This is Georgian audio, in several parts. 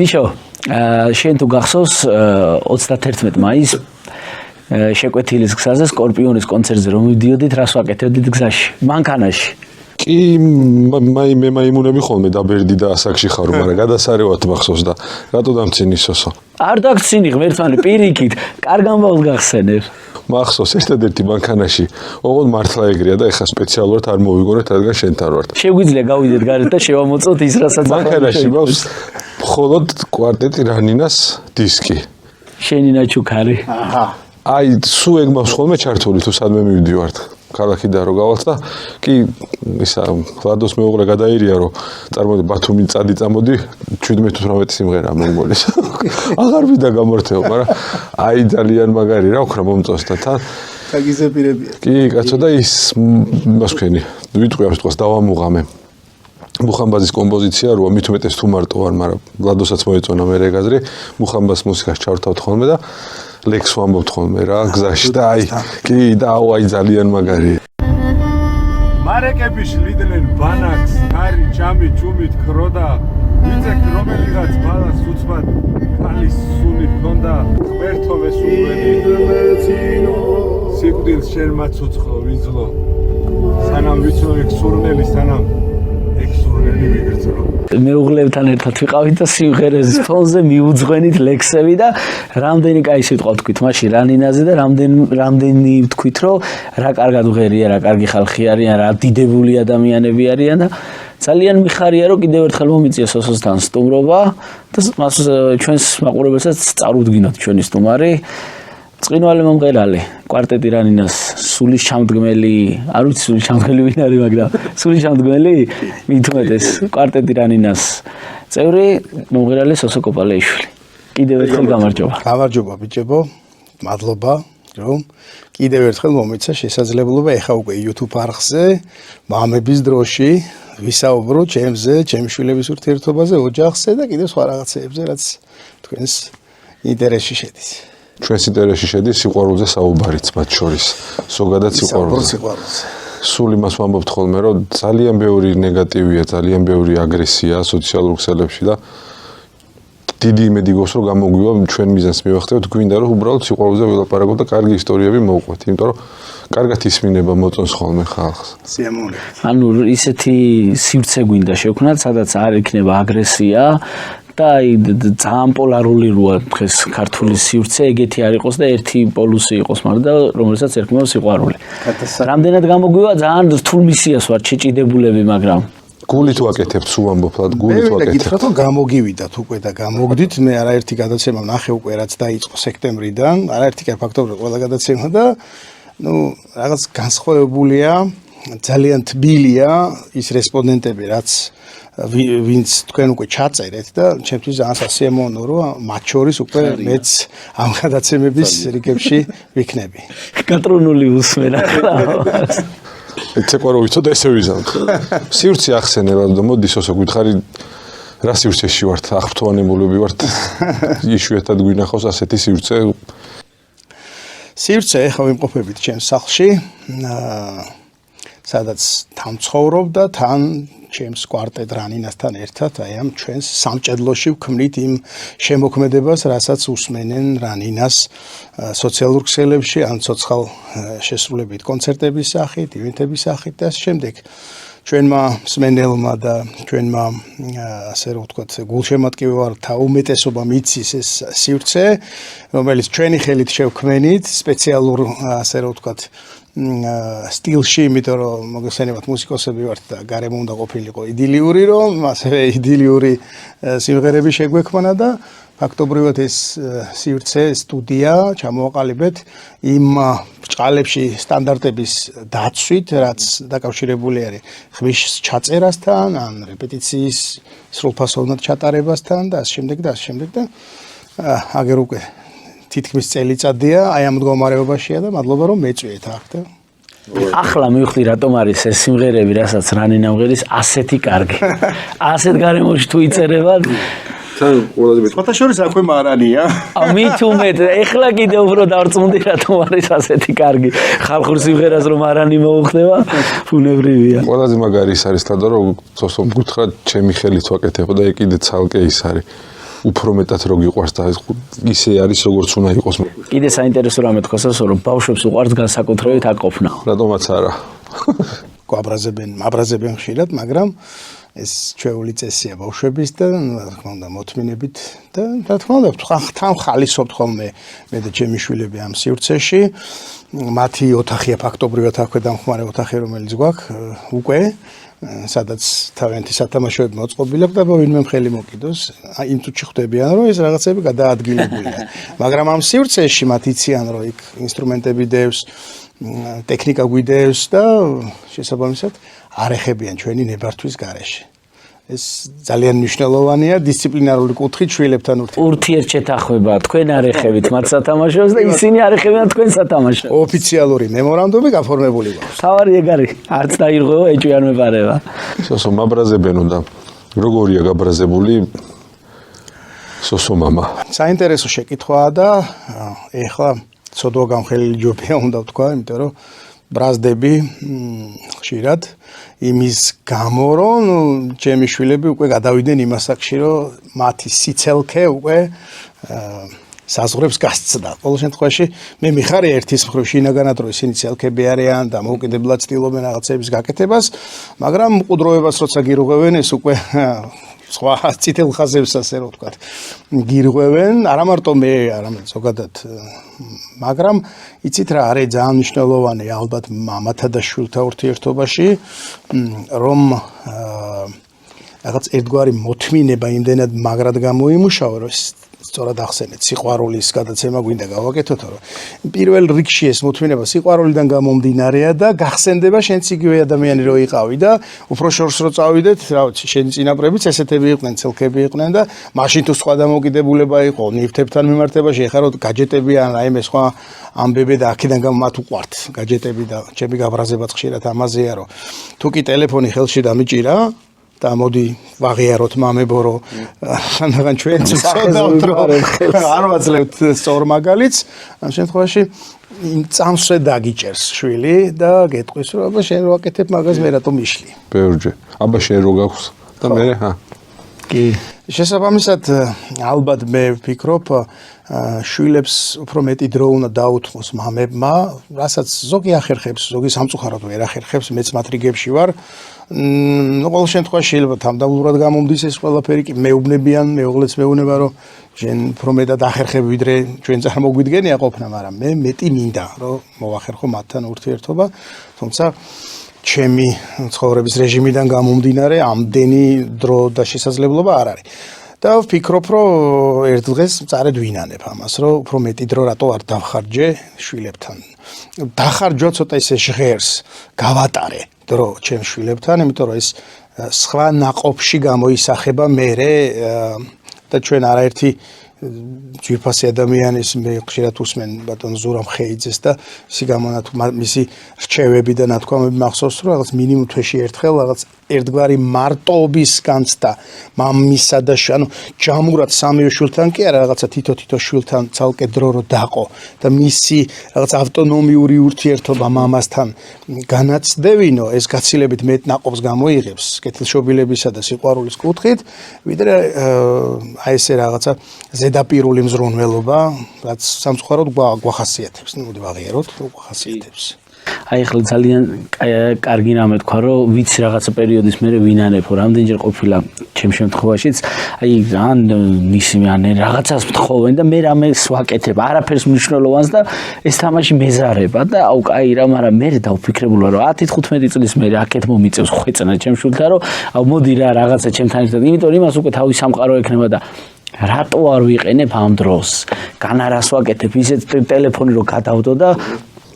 მიშო, შენ თუ გახსოვს 31 მაისს შეკვეთილის გზაზე სკორპიონის კონცერტზე რომ მივდიოდით, რას ვაკეთებდით გზაში? მანქანაში. კი, მე მაიმუნები ხოლმე დაბერდი და ასაკში ხარ, მაგრამ გადასარევად მახსოვს და რატო დამცინის სოსო? არ დაგცინი ღმერთმანი, პირიქით, კარგ ამბავს გახსენებ. მახსოვს ერთადერთი მანქანაში, ოღონდ მართლა ეგრეა და ეხლა სპეციალურად არ მოვიგონეთ, რადგან შენთან ვარ. შეგვიძლია გავიდეთ გარეთ და შევამოწოთ ის, რასაც მანქანაში მაქვს მხოლოდ კვარტეტი რანინას დისკი. შენი ნაჩუქარი. აჰა. აი, სულ ეგ მაქვს ხოლმე ჩართული, თუ სადმე მივდივართ. ქალაქიდან რო გავალთ და კი ისა ლადოს მეუღლე გადაირია რომ წარმოიდგინე ბათუმი წადი წამოდი 17-18 სიმღერა მეგმოლის აღარ ვიდა გამორთეო მაგრამ აი ძალიან მაგარი რა ვქნა მომწონს და თან გაგიზებირებია კი კაცო და ის მოსქენი ვიტყვი ამ სიტყვას დავამუღამე მუხამბაზის კომპოზიცია როა მით უმეტეს თუ მარტო ვარ მაგრამ ლადოსაც მოეწონა მე რეგაზრი მუხამბას მუსიკას ჩავრთავთ ხოლმე და ლექს ვამბობთ ხოლმე რა გზაში და აი კი და აი ძალიან მაგარი მარეკები შლიდნენ ბანაკს კარი ჯამი ჯუმით ქროდა ვიცეკ რომელიღაც ბალას უცბად კალის სული ჰქონდა ღმერთო მესულველი სიკვდილს შენ მაცოცხლო ვიძლო სანამ ვიცო ეგ სურნელი სანამ ეგ სურნელი ვიგრძნო მეუღლებთან ერთად ვიყავით და სიმღერების ფონზე მიუძღვენით ლექსები და რამდენი კაი სიტყვა თქვით მაშინ რანინაზე და რამდენი თქვით რომ რა კარგად ვღერია, რა კარგი ხალხი არიან, რა დიდებული ადამიანები არიან და ძალიან მიხარია რომ კიდევ ერთხელ მომიწია სოსოსთან სტუმრობა და მას ჩვენს მაყურებელსაც წარუდგინოთ ჩვენი სტუმარი წინვალე მომღერალი კვარტეტი რანინას სულის ჩამდგმელი არ ვიცი სულის ჩამდგმელი ვინ არის მაგრამ სულის ჩამდგმელი მით უმეტეს კვარტეტი რანინას წევრი მომღერალი სოსო კოპალეიშვილი კიდევ ერთხელ გამარჯობა ბიჭებო მადლობა რომ კიდევ ერთხელ მომეცა შესაძლებლობა ეხა უკვე YouTube არხზე მამების დროში ვისაუბრო ჩემზე ჩემი შვილების ურთიერთობაზე ოჯახზე და კიდევ სხვა რაღაცეებზე რაც თქვენს ინტერესში შედის ჩვენს ინტერესში შედის სიყვარულზე საუბარიც მათ შორის ზოგადად სიყვარულზე სულ იმას ვამბობთ ხოლმე რომ ძალიან ბევრი ნეგატივია ძალიან ბევრი აგრესია სოციალურ ქსელებში და დიდი იმედი გვაქვს რომ გამოგვივა ჩვენ მიზანს მივახტევთ გვინდა რომ უბრალოდ სიყვარულზე ვილაპარაკოთ და კარგი ისტორიები მოვყვეთ იმიტომ რომ კარგად ისმინება მოწონს ხოლმე ხალხს სიამოვნებით ანუ ისეთი სივრცე გვინდა შევქნათ სადაც არ იქნება აგრესია და აი ძალიან პოლარული როა დღეს ქართული სივრცე ეგეთი არ იყოს და ერთი პოლუსი იყოს მაგრამ რომელსაც ერქმევა სიყვარული რამდენად გამოგვივა ძალიან რთულ მისიას ვარ შეჭიდებულები მაგრამ გულით ვაკეთებთ სულ ამბობთ გულით ვაკეთებთ მე ვაკეთებთ რომ გამოგივიდათ უკვე და გამოგდით მე არაერთი გადაცემა ნახე უკვე რაც დაიწყო სექტემბრიდან არაერთი კი ფაქტობრივად ყველა გადაცემა და ნუ რაღაც განსხვავებულია ძალიან თბილია ის რესპონდენტები რაც ვინც თქვენ უკვე ჩაწერეთ და ჩემთვის ძალიან სასიამოვნო რომ მათ შორის უკვე მეც ამ გადაცემების რიგებში ვიქნები კატრონული უსმენა ცეკვარო ვიცოთ ესე ვიზამთ სივრცე ახსენებად და მოდი სოსო გითხარი რა სივრცეში ვართ აღფრთოვანებულები ვართ იშვიათად გვინახავს ასეთი სივრცე ეხლა ვიმყოფებით ჩემს სახლში სადაც თან ცხოვრობ და თან ჩემს კვარტეტ რანინასთან ერთად აი ამ ჩვენს სამჭედლოში ვქმნით იმ შემოქმედებას, რასაც უსმენენ რანინას სოციალურ ქსელებში, ან ცოცხალ შესრულებით კონცერტების სახით, ივენთების სახით და შემდეგ ჩვენმა მსმენელმა და ჩვენმა ასე რომ ვთქვათ გულშემატკივართა უმეტესობამ იცის ეს სივრცე, რომელიც ჩვენი ხელით შევქმნით სპეციალურ ასე რომ ვთქვათ სტილში, იმიტომ რომ მოგესალმებით მუსიკოსები ვართ და გარემო უნდა ყოფილიყო იდილიური, რომ ასევე იდილიური სიმღერები შეგვექმნა და ფაქტობრივად ეს სივრცე სტუდია ჩამოვაყალიბეთ იმ ბრჭყალებში სტანდარტების დაცვით, რაც დაკავშირებული არის ხმის ჩაწერასთან, ან რეპეტიციის სრულფასოვნად ჩატარებასთან და ასე შემდეგ და ასე შემდეგ და აგერ უკვე თითქმის წელიწადია აი ამ მდგომარეობაშია და მადლობა რომ მეწვიეთ აქ და ახლა მივხვდი რატომ არის ეს სიმღერები, რასაც რანინა მღერის ასეთი კარგი. ასეთ გარემოში თუ იწერება თან ყველაზე მეტი. სხვათა შორის აქვე მარანია. მით უმეტ ეხლა კიდე უფრო დავწმუნდი რატომ არის ასეთი კარგი. ხალხურ სიმღერას რომ მარანი მოუხდება, ბუნებრივია. ყველაზე მაგარი ის არის თადა რომ სოსო გითხრა ჩემი ხელით ვაკეთებ და ეგ კიდე ცალკე ის არის. უფრო მეტად რო გიყვარს და ისე არის როგორც უნდა იყოს. კიდე საინტერესო რამე თქვასაც რომ ბავშვებს უყვართ განსაკუთრებით აკოფნა. რატომაც არა. აბრაზებენ ხშირად, მაგრამ ეს ჩვეული წესია ბავშვების და რა თქმა უნდა მოთმინებით და რა თქმა უნდა თან ხალისობთ ხოლმე მე და ჩემი შვილები ამ სივრცეში. მათი ოთახია ფაქტობრივად აქვე დამხმარე ოთახი რომელიც გვაქვს უკვე სადაც თავიანთი სათამაშოები მოწყობილი აქვს და ვინმე მხელი მოკიდოს იმ წუთში ხვდებიან რომ ეს რაღაცები გადაადგილებულია მაგრამ ამ სივრცეში მათ იციან რომ იქ ინსტრუმენტები დევს ტექნიკა გვიდევს და შესაბამისად არ ეხებიან ჩვენი ნებართვის გარეშე ეს ძალიან მნიშვნელოვანია დისციპლინარული კუთხით შვილებთან ურთიერთშეთანხმება თქვენ არ ეხებით მათ სათამაშოს და ისინი არ ეხებიან თქვენ სათამაშოს ოფიციალური მემორანდუმი გაფორმებული გვაქვს თავარი ეგ არის არც დაირღვევა ეჭვიან მეპარება სოსო მაბრაზებენო და როგორია გაბრაზებული სოსო мама საინტერესო შეკითხვაა და ეხლა ცოდვა გამხელილი ჯობია უნდა ვთქვა იმიტომ რომ ბრაზდები ხშირად იმის გამო რომ ჩემი შვილები უკვე გადავიდნენ იმ ასაკში რომ მათი სიცელქე უკვე საზღვრებს გასცდა. ყოველ შემთხვევაში მე მიხარია ერთის მხრივ შინაგანად რომ ისინი ცელქები არიან და მოუკიდებლად ცდილობენ რაღაცების გაკეთებას, მაგრამ მყუდროებას როცა გირღვევენ ეს უკვე სხვა წითელ ხაზებს ასე რომ ვთქვათ გირღვევენ არა მარტო მე არამედ ზოგადად მაგრამ იცით რა არის ძალიან მნიშვნელოვანი ალბათ მამათა და შვილთა ურთიერთობაში რომ რაღაც ერთგვარი მოთმინება იმდენად მაგრად გამოიმუშავა რომ სწორად ახსენეთ სიყვარულის გადაცემა გვინდა გავაკეთოთ რომ პირველ რიგში ეს მოთმინება სიყვარულიდან გამომდინარეა და გახსენდება შენც იგივე ადამიანი რო იყავი და უფრო შორს რო წავიდეთ რა ვიცი შენი წინაპრებიც ესეთები იყვნენ ცელქები იყვნენ და მაშინ თუ სხვა დამოკიდებულება იყო ნივთებთან მიმართებაში ეხლა რო გაჯეტები ან რაიმე სხვა ამბები და აქედან მათ უყვართ გაჯეტები და ჩემი გაბრაზებაც ხშირად ამაზეა რომ თუ კი ტელეფონი ხელში დამიჭირა და მოდი ვაღიაროთ მამებო რომ რადგან ჩვენ ცოდავთ რომ არ ვაძლევთ სწორ მაგალითს ამ შემთხვევაში იმ წამსვე დაგიჭერს შვილი და გეტყვის რომ აბა შენ რო აკეთებ მაგას მე რატომ მიშლი ბევრჯერ აბა შენ რო გაქვს და მე კი შესაბამისად ალბათ მე ვფიქრობ შვილებს უფრო მეტი დრო უნდა დაუთმოს მამებმა რასაც ზოგი ახერხებს ზოგი სამწუხაროდ ვერ ახერხებს მეც მათ რიგებში ვარ ყოველ შემთხვევაში შეიძლება თამდაურად გამომდის ეს ყველაფერი კი მეუბნებიან მეუღლეც მეუბნება რომ შენ უფრო მეტად ახერხებ ვიდრე ჩვენ წარმოგვიდგენია ყოფნა მაგრამ მე მეტი მინდა რომ მოვახერხო მათთან ურთიერთობა თუმცა ჩემი ცხოვრების რეჟიმიდან გამომდინარე ამდენი დრო და შესაძლებლობა არ არის და ვფიქრობ რომ ერთ დღეს წარედ ვინანებ ამას რომ უფრო მეტი დრო რატო არ დავხარჯე შვილებთან დახარჯვა ცოტა ისე ჟღერს გავატარე დრო ჩემ შვილებთან იმიტომ რომ ეს სხვა ნაყოფში გამოისახება მერე და ჩვენ არაერთი ძვირფასი ადამიანის მე ხშირად უსმენ ბატონ ზურამ ხეიძეს და ისი გამონათ მისი რჩევები და ნათქვამები მახსოვს რომ რაღაც მინიმუმ თვეში ერთხელ რაღაც ერთგვარი მარტოობის განცდა მამისა და ანუ ჯამურად სამივე შვილთან კი არა რაღაცა თითო შვილთან ცალკე დრო რო დაყო და მისი რაღაც ავტონომიური ურთიერთობა მამასთან განაცდებინო ეს გაცილებით მეტ ნაყოფს გამოიღებს კეთილშობილებისა და სიყვარულის კუთხით ვიდრე აი ესე რაღაცა ზედაპირული მზრუნველობა რაც სამწუხაროდ გვახასიათებს ნუ მოდი ვაღიაროთ გვახასიათებს აი ახლა ძალიან კარგი რამე თქვა რომ ვიცი რაღაცა პერიოდის მერე ვინანებო რამდენჯერ ყოფილა ჩემ შემთხვევაშიც აი ან ნისიმე ან რაღაცას მთხოვენ და მე რამეს ვაკეთებ არაფერს მნიშვნელოვანს და ეს თამაში მეზარება და აუ კაი რა მაგრამ მე დავფიქრებულა რომ 10-15 წლის მერე აქეთ მომიწევს ხვეწნა ჩემ შვილთან რომ აუ მოდი რა რაღაცა ჩემთან ერთად იმიტომ იმას უკვე თავი სამყარო ექნება და რატო არ ვიყენებ ამ დროს განარას ვაკეთებ ისეთ ტელეფონი რო გადავდო და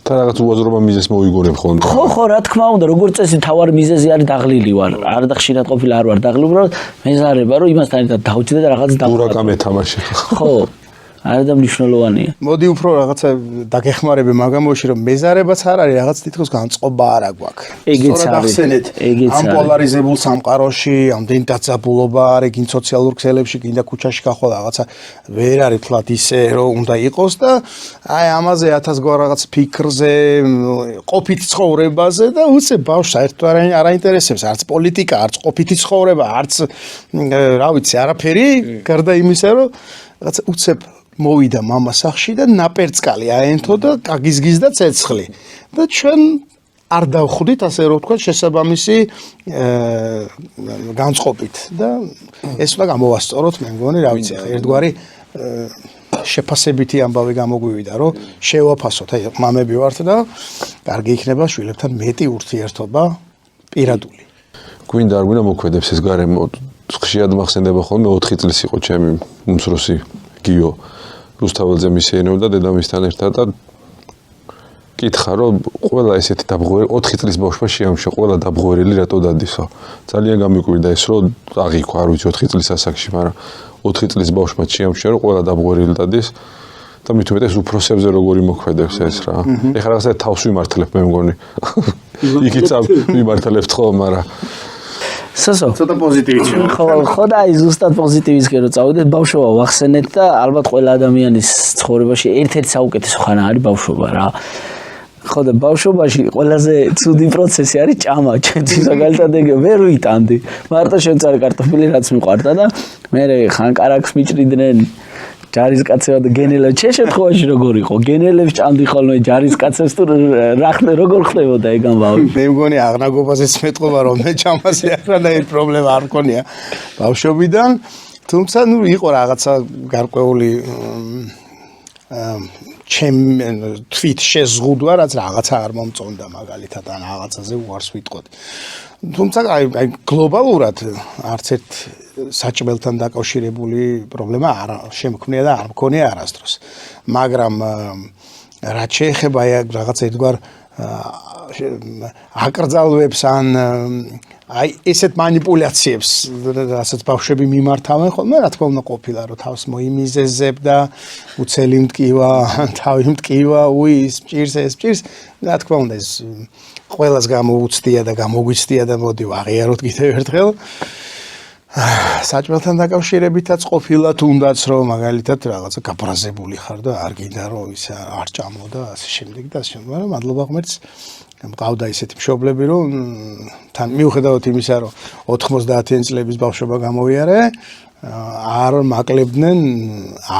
და რაღაც უაზრობა მიზეზს მოიგონებ ხოლმე. ხო, რა თქმა უნდა, როგორც წესი თავარი მიზეზი არის დაღლილი ვარ. არ და ხშირად ყოფილი არ ვარ დაღლილი, უბრალოდ მეზარება რომ იმასთან ერთად დავჭიდე და რაღაც დურაკა მეთამაშე. ხო. არა და მნიშვნელოვანია. მოდი უფრო რაღაცა დაგეხმარები მაგამოში რომ მეზარებაც არ არის რაღაც თითქოს განწყობა არა გვაქვს. ეგეც არის. ახსენეთ ამ პოლარიზებულ სამყაროში ამდენი დაძაბულობა არის გინ სოციალურ ქსელებში გინდა ქუჩაში გახვალ რაღაცა ვერ არის თლად ისე რომ უნდა იყოს და აი ამაზე 1000 გვარ რაღაც ფიქრზე ყოფით ცხოვრებაზე და უცებ ბავშვს საერთოდ არ აინტერესებს არც პოლიტიკა არც ყოფითი ცხოვრება არც რა ვიცი არაფერი გარდა იმისა რომ რაღაც უცებ მოვიდა მამა სახში და ნაპერწკალი აენთო და კაგიზგიზ და ცეცხლი და ჩვენ არ დავხვდით ასე რომ ვთქვა შესაბამისი განწყობით და ეს უნდა გამოვასწოროთ მე მგონი რა ვიცი ერთგვარი შეფასებითი ამბავი გამოგვივიდა რომ შევაფასოთ აი მამები ვართ და კარგი იქნება შვილებთან მეტი ურთიერთობა პირადული გვინდა არ გვინდა მოქმედებს ეს გარემო ხშირად მახსენდება ხოლმე 4 წლის იყო ჩემი უმცროსი გიო რუსთაველზე მისიენებდა დედამისთან ერთად და კითხა რომ ყველა ესეთი დაბღვერილი 4 წლის ბავშვმა შეამშა ყველა დაბღვერილი რატო დადისო ძალიან გამიკვირდა ეს რომ აღიქვა არ ვიცი 4 წლის ასაკში მაგრამ 4 წლის ბავშვმა შეამშა რომ ყველა დაბღვერილი დადის და მით უმეტეს უფროსებზე როგორი მოქმედებს ეს რა ეხლა რაღაცა თავს ვიმართლებ მე მგონი იქით ვიმართლებთ ხო მაგრამ სასო ცოტა პოზიტივია ხო და აი ზუსტად პოზიტივისკენ რომ წავიდეთ ბავშვობა ვახსენეთ და ალბათ ყველა ადამიანის ცხოვრებაში ერთ-ერთი საუკეთესო ხანა არის ბავშვობა რა ხო და ბავშვობაში ყველაზე ცუდი პროცესი არის ჭამა ჩვენთვის მაგალითად ეგ ვერ ვიტანდი მარტო შევწარე კარტოფილი რაც მიყვარდა და მე ხან კარაქს მიჭრიდნენ ჯარისკაცებად და გენელებს შეშეთხოვაში როგორ იყო გენელებს ჭამდი ხოლმე ჯარისკაცებს თუ როგორ ხდებოდა ეგ ამბავი მე მგონი აღნაგობაზეც მეტყობა რომ მე ჭამაზე არანაირი პრობლემა არ მქონია ბავშვობიდან თუმცა ნუ იყო რაღაცა გარკვეული ჩემ თვით შეზღუდვა რაც რაღაცა არ მომწონდა მაგალითად ან რაღაცაზე უარს ვიტყოდი თუმცა აი გლობალურად არც ერთ საჭმელთან დაკავშირებული პრობლემა არ შემქმნია და არ მქონია არასდროს მაგრამ რაც შეეხება აი რაღაც ერთგვარ აკრძალვებს ან აი ესეთ მანიპულაციებს რასაც ბავშვები მიმართავენ ხოლმე რა თქმა უნდა ყოფილა რომ თავს მოიმიზეზებ და უცელი მტკივა თავი მტკივა უის ჭირს ეს ჭირს რა თქმა უნდა ეს ყველას გამოუცდია და გამოგვიცდია და მოდი ვაღიაროთ კიდევ ერთხელ საჭმელთან დაკავშირებითაც ყოფილა თუნდაც რომ მაგალითად რაღაცა გაბრაზებული ხარ და არ გინდა რომ ის არ ჭამო და ასე შემდეგ და ასე მაგრამ მადლობა ღმერთს მყავდა ისეთი მშობლები რომ თან მიუხედავად იმისა რომ 90-იან წლების ბავშვობა გამოვიარე არ მაკლებდნენ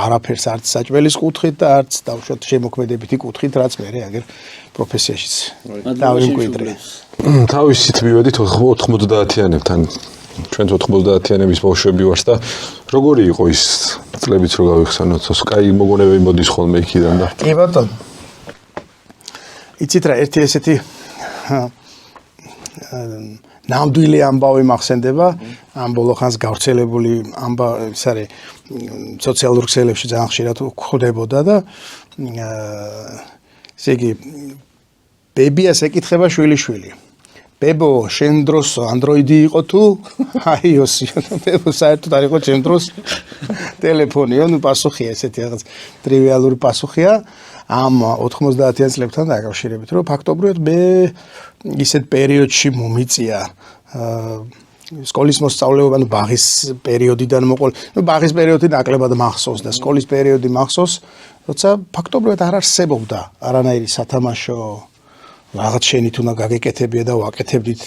არაფერს არც საჭმელის კუთხით და არც დავუშვათ შემოქმედებითი კუთხით რაც მე აგერ პროფესიაშიც დავიმკვიდრე თავისით მივედით 90-იანებთან ჩვენ 90-იანების ბავშვები ვართ და როგორი იყო ის წლებიც რო გავიხსენოთ სკაი მოგონებები მოდის ხოლმე იქიდან და კი ბატონო იცით რა ერთი ესეთი ნამდვილი ამბავი მახსენდება ამ ბოლო ხანს გავრცელებული ამბავი ის არის სოციალურ ქსელებში ძალიან ხშირად გვხვდებოდა და ესე იგი ბებიას ეკითხება შვილიშვილი ბებო შენ დროს ანდროიდი იყო თუ iOS-ი ბებო საერთოდ არ იყო ჩემ დროს ტელეფონიო ნუ პასუხია ესეთი რაღაც ტრივიალური პასუხია ამ 90-იან წლებთან დაკავშირებით რომ ფაქტობრივად მე ისეთ პერიოდში მომიწია სკოლის მოსწავლეობა ნუ ბაღის პერიოდიდან მოყოლ ნუ ბაღის პერიოდი ნაკლებად მახსოვს და სკოლის პერიოდი მახსოვს როცა ფაქტობრივად არ არსებობდა არანაირი სათამაშო რაღაც შენით უნდა გაგეკეთებია და ვაკეთებდით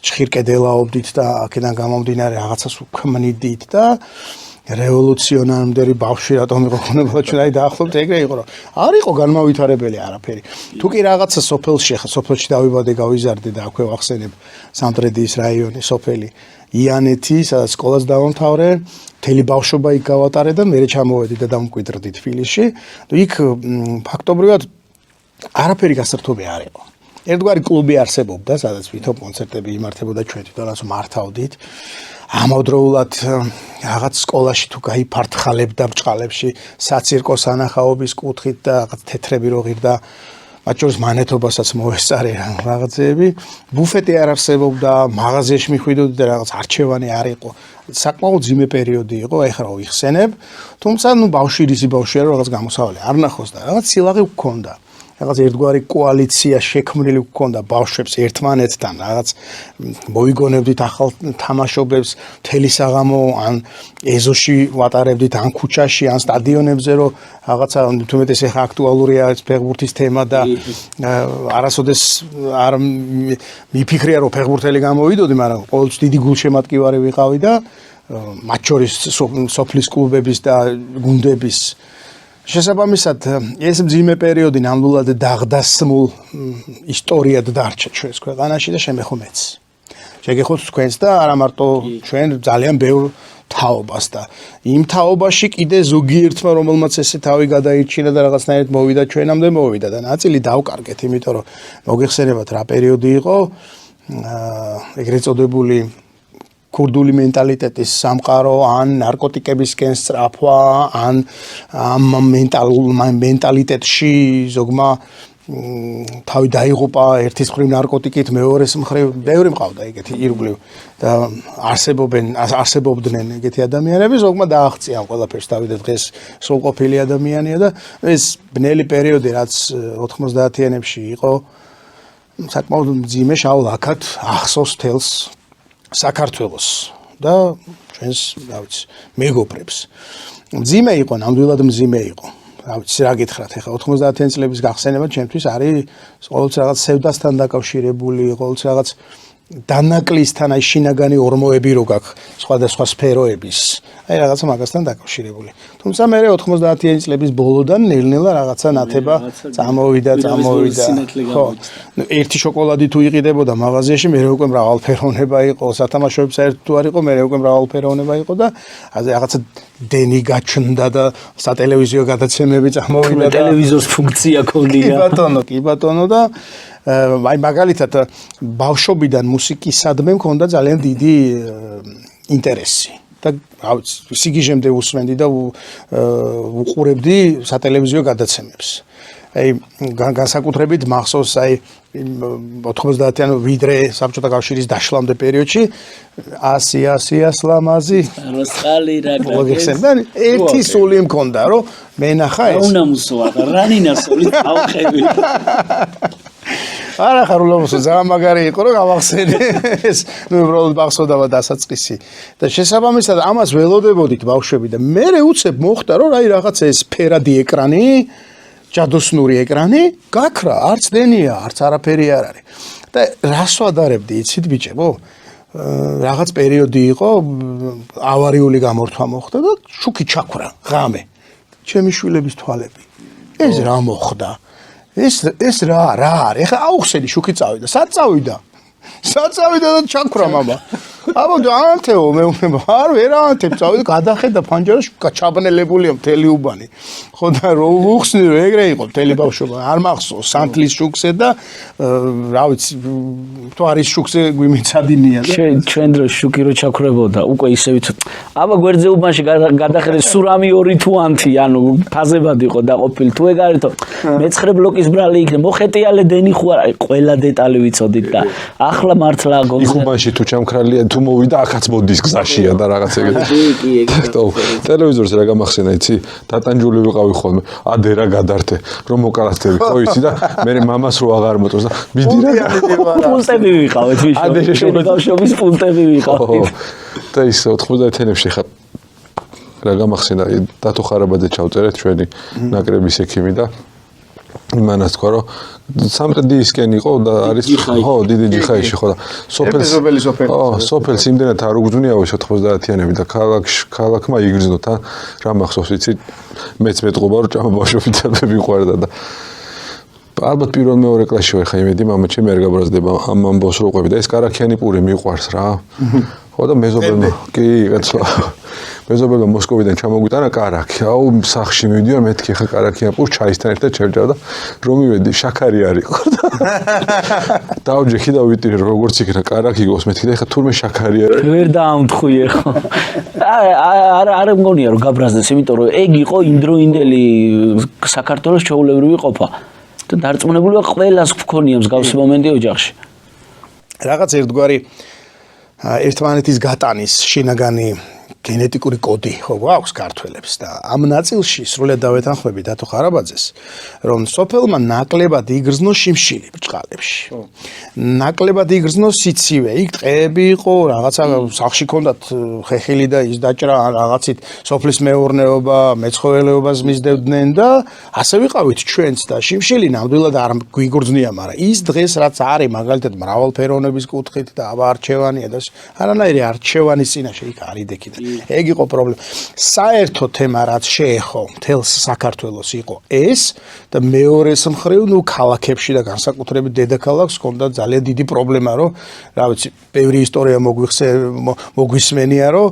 ჭხირკედელაობდით და აქედან გამომდინარე რაღაცას უქმნიდით და რევოლუციონარული ბავშვი რატომ იყო ხონებოდა ჩვენ აი დაახლოებით ეგრე იყო რომ არ იყო განმავითარებელი არაფერი თუ კი რაღაცა სოფელში დავიბადე გავიზარდე და აქვე ვახსენებ სამტრედიის რაიონი სოფელი იანეთი სადაც სკოლას დავამთავრე მთელი ბავშვობა იქ გავატარე და მე ჩამოვედი და დამკვიდრდი თბილისში იქ ფაქტობრივად არაფერი გასართობი არ იყო ერთგვარი კლუბი არსებობდა სადაც ვითომ კონცერტები იმართებოდა ჩვენ თვითონაც მართავდით ამავდროულად რაღაც სკოლაში თუ გაიფართხალებდა ბრჭყალებში საცირკო სანახაობის კუთხით და რაღაც თეთრები რო ღირდა მათ შორის მანეთობასაც მოესწარი რაღაცეები, ბუფეტი არ არსებობდა, მაღაზიაში მიხვიდოდი და რაღაც არჩევანი არ იყო. საკმაოდ ძიმე პერიოდი იყო, ეხლა რა ვიხსენებ, თუმცა ბავშვი რისი ბავშვია, რაღაც გამოსავალი არ ნახოს და რაღაც სილაღე გქონდა. რაღაც ერთგვარი კოალიცია შექმნილი გქონდა ბავშვებს ერთმანეთთან, რაღაც მოიგონებდით ახალ თამაშობებს, მთელი საღამო ან ეზოში ვატარებდით, ან ქუჩაში, ან სტადიონებზე, რომ რაღაცა თუმეტეს ეხა აქტუალურია ფეხბურთის თემა და არასოდეს არ მიფიქრია რომ ფეხბურთელი გამოვიდოდი, მაგრამ ყოველთვის დიდი გულშემატკივარი ვიყავი და მათ შორის სოფლის კლუბების და გუნდების შესაბამისად ეს მძიმე პერიოდი ნამდვილად დაღდასმულ ისტორიად დარჩა ჩვენს ქვეყანაში და შემეხომეც. შეგეხოთ თქვენს და არა მარტო ჩვენ ძალიან ბევრ თაობას და იმ თაობაში კიდე ზოგიერთმა რომელმაც ესე თავი გადაირჩინა და რაღაცნაირად მოვიდა ჩვენამდე მოვიდა და ნაწილი დავკარგეთ, იმიტომ რომ მოგეხსენებათ რა პერიოდი იყო ეგრეთ წოდებული ქურდული მენტალიტეტის სამყარო, ან ნარკოტიკებისკენ სწრაფვა, ან ამ მენტალიტეტში ზოგმა თავი დაიღუპა ერთის მხრივ ნარკოტიკით, მეორეს მხრივ ბევრი მყავდა ეგეთი ირგვლივ და არსებობდნენ ეგეთი ადამიანები, ზოგმა დააღწია ამ ყველაფერს თავი და დღეს სრულყოფილი ადამიანია და ეს ბნელი პერიოდი რაც 90-იანებში იყო საკმაოდ მძიმე შავ ლაქად ახსოვს თელს საქართველოს და ჩვენს, რა ვიცი, მეგობრებს. მძიმე იყო, ნამდვილად მძიმე იყო. რა ვიცი, რა გითხრათ, ეხლა 90-იან წლების გახსენება ჩემთვის არის ყოველთვის რაღაც სევდასთან დაკავშირებული, ყოველთვის რაღაც დანაკლისთან, აი შინაგანი ორმოები რო გაქვს, სხვადასხვა სფეროების, აი რაღაცა მაგასთან დაკავშირებული. თუმცა მე 90-იან წლების ბოლოდან ნელ-ნელა რაღაცა ნათება წამოვიდა. ხო, ერთი შოკოლადი თუ იყიდებოდა მაღაზიაში, მე უკვე მრავალფეროვნება იყო, სათამაშოები საერთოდ თუ არ იყო, მე უკვე მრავალფეროვნება იყო და რაღაცა დენი გაჩნდა და სატელევიზიო გადაცემები წამოვიდა და ტელევიზორის ფუნქცია ქონია. კი ბატონო და აი მაგალითად ბავშვობიდან მუსიკისადმე მქონდა ძალიან დიდი ინტერესი და რა ვიცი სიგიჟემდე უსმენდი და უყურებდი სატელევიზიო გადაცემებს. აი განსაკუთრებით მახსოვს აი 90-იან ვიდრე საბჭოთა კავშირის დაშლამდე პერიოდში 100 ასლამაზი როსყალი რა გაგიხსენებდი ერთი სული მქონდა რომ მენახა ეს უნამუსოა რანინა სული ავხები არა ხარულობსო ძალიან მაგარი იყო რომ გავახსენე ეს უბრალოდ მახსოვდა დასაწყისი და შესაბამისად ამას ველოდებოდით ბავშვები და მე უცებ მოხდა რომ აი რაღაცა ეს ფერადი ეკრანი ჯადოსნური ეკრანი გაქრა არც დენია არც არაფერი არ არის და რას ვადარებდი იცით ბიჭებო რაღაც პერიოდი იყო ავარიული გამორთვა მოხდა და შუქი ჩაქვრა ღამე ჩემი შვილების თვალები ეს რა მოხდა ეს რა არის ეხლა აუხსენი შუქი წავიდა სად წავიდა და ჩაქვრა მამა აბა დაანთეო მე არ ვერ აანთებ წავიდა გადახედა ფანჯარაში ჩაბნელებულია მთელი უბანი ხო და რო უხსნი რომ ეგრე იყო მთელი ბავშვობა არ მახსოვს სანთლის შუქზე და რა ვიცი თვარის შუქზე გვიმეცადინია და ჩვენ დროს შუქი რო ჩაქრებოდა უკვე ისევით აბა გვერდზე უბანში გადახედე სურამი 2 თუ ანთი ანუ ფაზებად იყო დაყოფილი თუ ეგ არისო მე-9 ბლოკის ბრალი იქნება მოხეტიალე დენი ხო არა ყველა დეტალი ვიცოდით და ახლა მართლა გონზე უბანში თუ ჩამქრალია თუ მოვიდა ახაც მოდის გზაშია და რაღაც ეგეთი ტელევიზორს რა გამახსენა იცი დატანჯული ვიყავი ხოლმე ადე რა გადართე რომ მოკალათები ხო იცი და მე მამას რო აღარ მოწონს და მიდი რა პუნტები ვიყავით ვიშო ბავშვობის პუნტები ვიყავით და ის 90-იანებში ხა რა გამახსენა დათო ხარაბაძე ჩავწერეთ ჩვენი ნაკრების ექიმი და იმანაც თქვა რომ სამტრედისკენ იყო და არის ხო დიდი ჯიხაიში ხო და სოფელს იმდენად არ უგზნიაო 90-იანები და ქალაქმა იგრძნო თან რა მახსოვს იცი მეც მეტყობა რომ ჭამა ბავშვობიდან მიყვარდა და ალბათ პირველ მეორე კლასში ვარ ხა იმედი მამა ჩემი არ გაბრაზდება ამ ამბავს რო ყვები და ეს კარაქიანი პური მიყვარს რა ხო და მეზობელმა კი კაცო მეზობელმა მოსკოვიდან ჩამოგვიტანა კარაქი აუ სახში მივიდიო მეთქი ხა კარაქიან პურს ჩაისთან ერთად ჩერჯავ და რომ მივედი შაქარი არისო დავჯექი და ვიტირე როგორც იქნა კარაქი გოს მეთქი და ხა თურმე შაქარი არის ვერ დაამთხუიე ხო არ მგონია რომ გაბრაზდეს იმიტომ რომ ეგ იყო იმდროინდელი საქართველოს ჩვეულებრივი ყოფა და დარწმუნებულია ყველას გქონია მსგავსი მომენტი ოჯახში. რაღაც ერთგვარი ერთმანეთის გატანის შინაგანი გენეტიკური კოდი ხო გვაქვს ქართველებს და ამ ნაწილში სრულად დავეთანხმები დათო ხარაბაძეს რომ სოფელმა ნაკლებად იგრძნო შიმშილი ბჭყალებში ნაკლებად იგრძნო სიცივე იქ ტყეები იყო რაღაცა სახში ქონდათ ხეხილი და ის დაჭრა რაღაცით სოფლის მეურნეობა მეცხოველეობას მისდევდნენ და ასე ვიყავით ჩვენც და შიმშილი ნამდვილად არ გვიგრძნია მაგრამ ის დღეს რაც არის მაგალითად მრავალფეროვნების კუთხით და აბარჩევანია და არანაირი არჩევანის წინაშე იქ არის დექი ეგ იყო პრობლემა. საერთო თემა რაც შეეხო მთელს საქართველოს იყო ეს და მეორეს მხრივ ნუ ქალაქებში და განსაკუთრებით დედაქალაქს ჰქონდა ძალიან დიდი პრობლემა რომ რა ვიცი ბევრი ისტორია მოგვისმენია რომ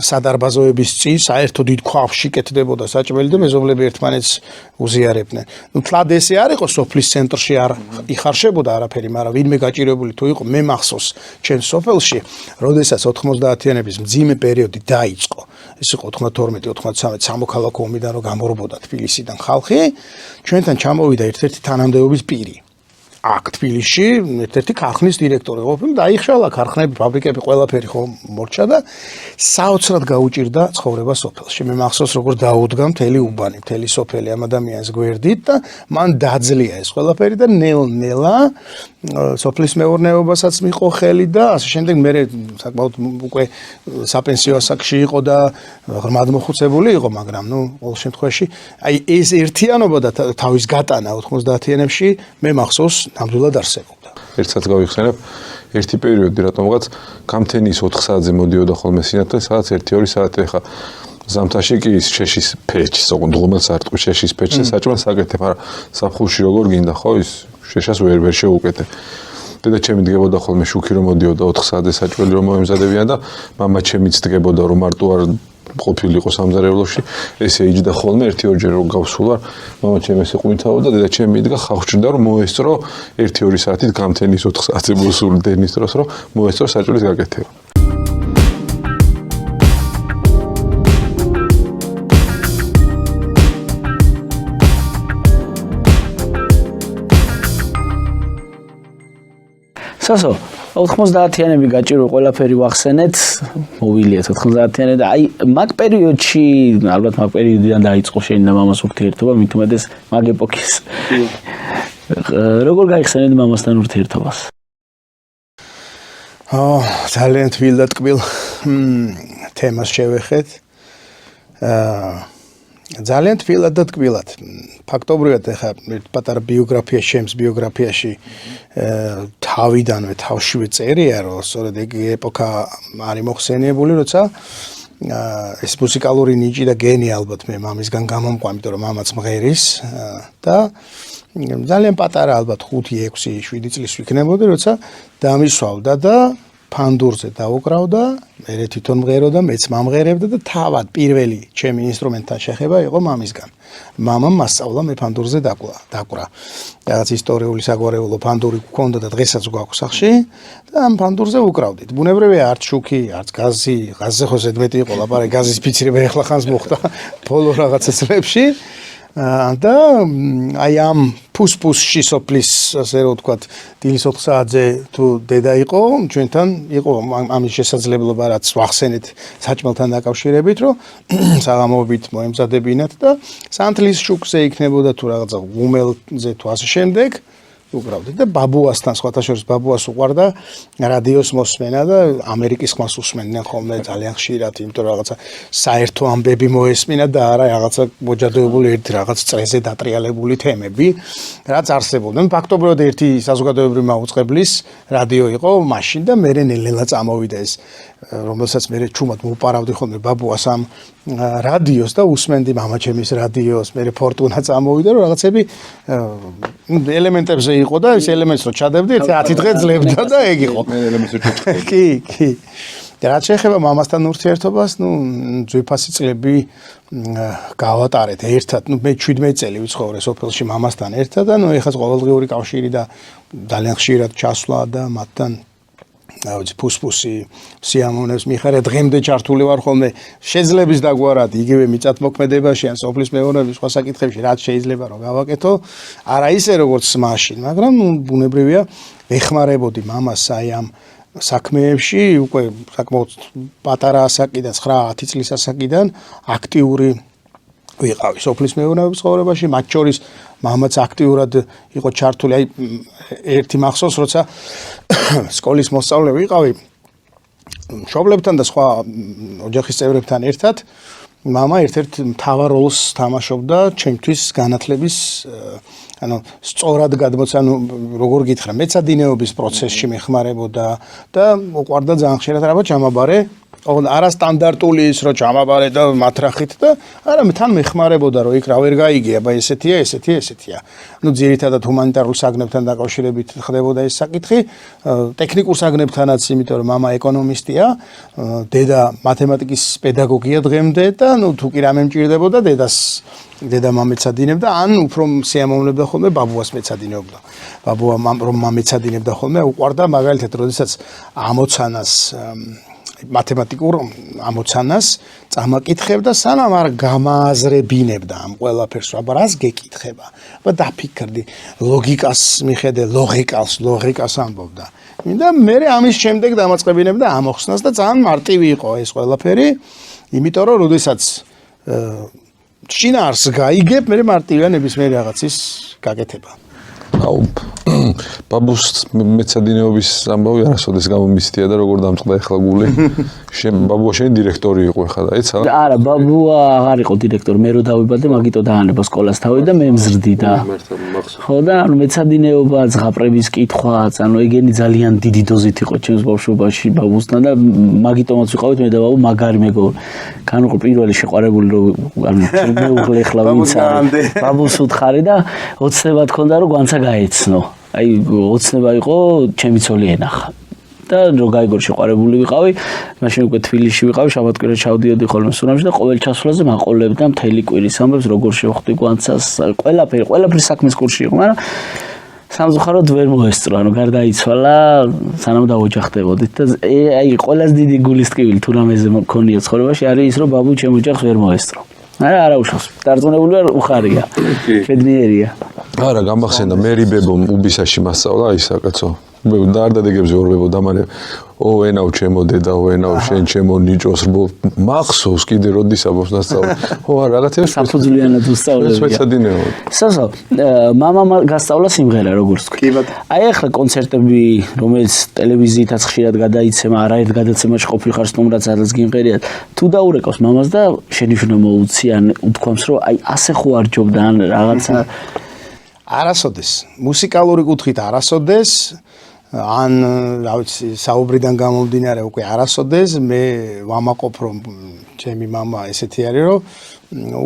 სადარბაზოების წინ საერთო დიდ ქვაში კეთდებოდა საჭმელი და მეზობლები ერთმანეთს უზიარებდნენ. ნუ თლად ესე არ იყო სოფლის ცენტრში არ იხარშებოდა არაფერი, მაგრამ ვინმე გაჭირებული თუ იყო მე მახსოვს ჩემს სოფელში, როდესაც 90-იანების მძიმე პერიოდი დაიწყო. ეს იყო 92-93 სამოქალაქო ომიდან რომ გამორბოდა თბილისიდან ხალხი, ჩვენთან ჩამოვიდა ერთ-ერთი თანამდებობის პირი. აქ თბილისში ერთ-ერთი ქარხნის დირექტორი ყოფილი და დაიხშალა ქარხნები, ფაბრიკები, ყველაფერი ხო მორჩა და საოცრად გაუჭირდა ცხოვრება სოფელში. მე მახსოვს როგორ დაუდგა მთელი უბანი, მთელი სოფელი ამ ადამიანს გვერდით და მან დაძლია ეს ყველაფერი და ნელ-ნელა სოფლის მეურნეობასაც მიყო ხელი და ასე შემდეგ მე საკმაოდ უკვე საპენსიო ასაკში იყო და ღრმად მოხუცებული იყო, მაგრამ ნუ ყოველ შემთხვევაში აი ეს ერთიანობა და თავის გატანა 90-იანებში მე მახსოვს ნამდვილად არსებობდა. ერთსაც გავიხსენებ, ერთი პერიოდი რატომღაც გამთენის 4 საათზე მოდიოდა ხოლმე სინათლე, სადაც 1-2 საათი ხა ზამთარში კი ის შეშის ფეჩი, ოღონდ ღუმელ სარტყვის შეშის ფეჩზე საჭმელს აკეთებ, არა საფხულში როგორ გინდა ხო ის შეშას ვერ შეუკეთე. დედა ჩემი დგებოდა ხოლმე შუქი რომ მოდიოდა 4 საათზე საჭმელი რომ მოემზადებიან და მამა ჩემიც დგებოდა რომ მარტო არ ყოფილიყო სამზარეულოში, ესე იჯდა ხოლმე 1-2 რომ გავსულარ, მამა ჩემი ესე ყვინთავდა, დედა ჩემი იდგა ხავჭრდა რომ მოესწრო 1-2 საათით გამთენის 4 საათზე მოსული დენის დროს რომ მოესწრო საჭმელის გაკეთება. სასო 90-იანები გაჭირო ყველაფერი ვახსენეთ, მოვილიათ 90-იანები და აი მაგ პერიოდში, ალბათ მაგ პერიოდიდან დაიწყო შენი და მამას ურთიერთობა, მით უმეტეს მაგ ეპოქის. როგორ გაიხსენეთ მამასთან ურთიერთობას? ძალიან თბილ და ტკბილ თემას შევეხეთ. ძალიან თბილად და ტკბილად. ფაქტობრივად ეხა პატარა ბიოგრაფია ჩემს ბიოგრაფიაში თავიდანვე თავშივე წერია რომ სწორედ ეგ ეპოქა არის მოხსენიებული, როცა ეს მუსიკალური ნიჭი და გენი ალბათ მე მამისგან გამომყვა, იმიტომ რომ მამაც მღერის და ძალიან პატარა ალბათ 5, 6, 7 წლის ვიქნებოდი, როცა დამისვავდა და ფანდურზე დაუკრავდა, მე თვითონ მღეროდა, მეც მომღერებდა და თავად პირველი ჩემი ინსტრუმენტთან შეხება იყო მამისგან. მამამ მასწავლა მე ფანდურზე დაკვრა. რაღაც ისტორიული საგვარეულო ფანდური გქონდა და დღესაც გვაქვს სახში და ამ ფანდურზე უკრავდით. ბუნებრივია არც შუქი, არც გაზი, გაზზე ხო ზედმეტი იყო ლაპარაკი, გაზის ფიცრება ეხლა ხანს მოხდა ბოლო რაღაცა წლებში. და აი ამ ფუსფუსში სოფლის ასე რომ ვთქვათ დილის 4 საათზე თუ დედა იყო ჩვენთან იყო ამის შესაძლებლობა რაც ვახსენეთ საჭმელთან დაკავშირებით რომ საღამოობით მოემზადებინათ და სანთლის შუქზე იქნებოდა თუ რაღაცა ღუმელზე თუ ასე შემდეგ უკრავდით და ბაბუასთან სხვათა შორის ბაბუას უყვარდა რადიოს მოსმენა და ამერიკის ხმას უსმენდნენ ხოლმე ძალიან ხშირად, იმიტომ რომ რაღაცა საერთო ამბები მოესმინა და არა რაღაცა მოჯადოებული ერთი რაღაც წრეზე დატრიალებული თემები, რაც არსებობდა. ფაქტობრივად ერთი საზოგადოებრივი მაუწყებლის რადიო იყო მაშინ და მე ნელ-ნელა წამოვიდა ეს, რომელსაც მე ჩუმად მოპარავდი ხოლმე ბაბუას ამ რადიოს და უსმენდი მამა ჩემის რადიოს, მე ფორტუნა წამოვიდა რომ რაღაცები ელემენტებზე იყო და ეს ელემენტს რო ჩადებდი 10 დღე ძლებდა და ეგ იყო. მე ელემენტს ვჭირდება. კი. და რაც შეეხება მამასთან ურთიერთობას, ძვირფასი წლები გავატარეთ ერთად, მე 17 წელი ვიცხოვრე სოფელში მამასთან ერთად და ეხლა ყოველდღიური კავშირი და ძალიან ხშირად ჩასვლა და მათთან აუცი ფუსფუსი სიამოვნებს მიხარია დღემდე ჩართული ვარ ხოლმე შეძლების დაგვარად იგივე მიწათმოქმედებაში ან სოფლის მეურნეობის სხვა საკითხებში რაც შეიძლება რომ გავაკეთო არა ისე როგორც მაშინ მაგრამ ბუნებრივია ვეხმარებოდი მამას აი ამ საქმეებში უკვე საკმაოდ პატარა ასაკიდან 9-10 წლის ასაკიდან აქტიური ვიყავი სოფლის მეურნეობის ცხოვრებაში მათ შორის მამაც აქტიურად იყო ჩართული აი ერთი მახსოვს როცა სკოლის მოსწავლე ვიყავი მშობლებთან და სხვა ოჯახის წევრებთან ერთად მამა ერთ-ერთ მთავარ როლს თამაშობდა ჩემთვის განათლების ანუ სწორად გადმოცან როგორ გითხრა მეცადინეობის პროცესში მეხმარებოდა და უყვარდა ძალიან ხშირად რაღაც ჩამაბარე არა სტანდარტული ის რომ ჩამაბარე და მათრახით და არა თან მეხმარებოდა რომ იქ რა ვერ გაიგია ბა ესეთია ну ძირითადად ჰუმანიტარულ საგნებთან დაკავშირებით ხდებოდა ეს საკითხი ტექნიკურ საგნებთანაც იმიტომ რომ მამა ეკონომისტია დედა მათემატიკის პედაგოგია დღემდე და ну თუ კი რამე მჭირდებოდა დედა მამეცადინებდა ან უფრო სიამოვნებდა ხოლმე ბაბუას მეცადინეობდა ბაბუა რომ მამეცადინებდა ხოლმე უყვარდა მაგალითად როდესაც ამოცანას მათემატიკურ ამოცანას წამაკითხებდა სანამ არ გამააზრებინებდა ამ ყველაფერს აბა რას გეკითხება აბა დაფიქრდი ლოგიკას მიხედე ლოგიკას ამბობდა და მე ამის შემდეგ დამაწყებინებდა ამოხსნას და ძალიან მარტივი იყო ეს ყველაფერი იმიტომ რომ როდესაც შინაარს გაიგებ მე მარტივია ნებისმიერ რაღაცის გაკეთება აუ ბაბუს მეცადინეობის ამბავი არასოდეს გამომისთია და როგორ დამწყდა ეხლა გული ბაბუა შენი დირექტორი იყო ეხლა და ეცა არა ბაბუა აღარ იყო დირექტორი მე რო დავიბადე მაგიტო დაანება სკოლას თავი და მე მზრდი და ხო და ანუ მეცადინეობა ზღაპრების კითხვაც ანუ ეგენი ძალიან დიდი დოზით იყო ჩემს ბავშვობაში ბაბუსთან და მაგიტომაც ვიყავით მე და ბაბუ მაგარი მეგობრი განუყო პირველი შეყვარებული რომ ანუ მე უღლე ეხლა ვინც არის ბაბუს უთხარი და ოცნება თქონდა რომ განცა გაეცნო აი ოცნება იყო ჩემი ცოლი ენახა და რო გაიგო შეყვარებული ვიყავი მაშინ უკვე თბილისში ვიყავი შაბათ-კვირა ჩავდიოდი ხოლმე სურამში და ყოველ ჩასვლაზე მაყოლებდა მთელი კვირის ამბებს როგორ შევხვდი კვანცას ყველაფერი საქმის კურსში იყო მაგრამ სამწუხაროდ ვერ მოესწრო ანუ გარდაიცვალა სანამ დავოჯახდებოდით და აი ყველაზე დიდი გულის ტკივილი თუ რამეზე მქონია ცხოვრებაში არის ის რომ ბაბუ ჩემ ოჯახს ვერ მოესწრო არა უშავს დარწმუნებული ვარ უხარია ბედნიერია არა გამახსენდა მერი ბებომ უბისაში მასწავლა აი საკაცო და არ დადეგებზე ორბებო დამალე ენაო ჩემო დედაო ენაო შენ ჩემო ნიჭოს მახსოვს კიდე როდის ამბობს დასწავლა ხო არა რაღაცა საფუძვლიანად უსწავლები მეცადინეო სასო მამა გასწავლა სიმღერა როგორც თქვი აი ახლა კონცერტები რომელიც ტელევიზიითაც ხშირად გადაიცემა არაერთ გადაცემაში ყოფილიყარ სტუმრად სადაც გიმღერიათ თუ დაურეკავს მამას და შენიშვნა მოუცი ან უთქვამს რომ აი ასე ხო არ ჯობდა ან რაღაცა არასოდეს მუსიკალური კუთხით არასოდეს ან რა ვიცი საუბრიდან გამომდინარე უკვე არასოდეს მე ვამაყობ რომ ჩემი мама ესეთი არის რომ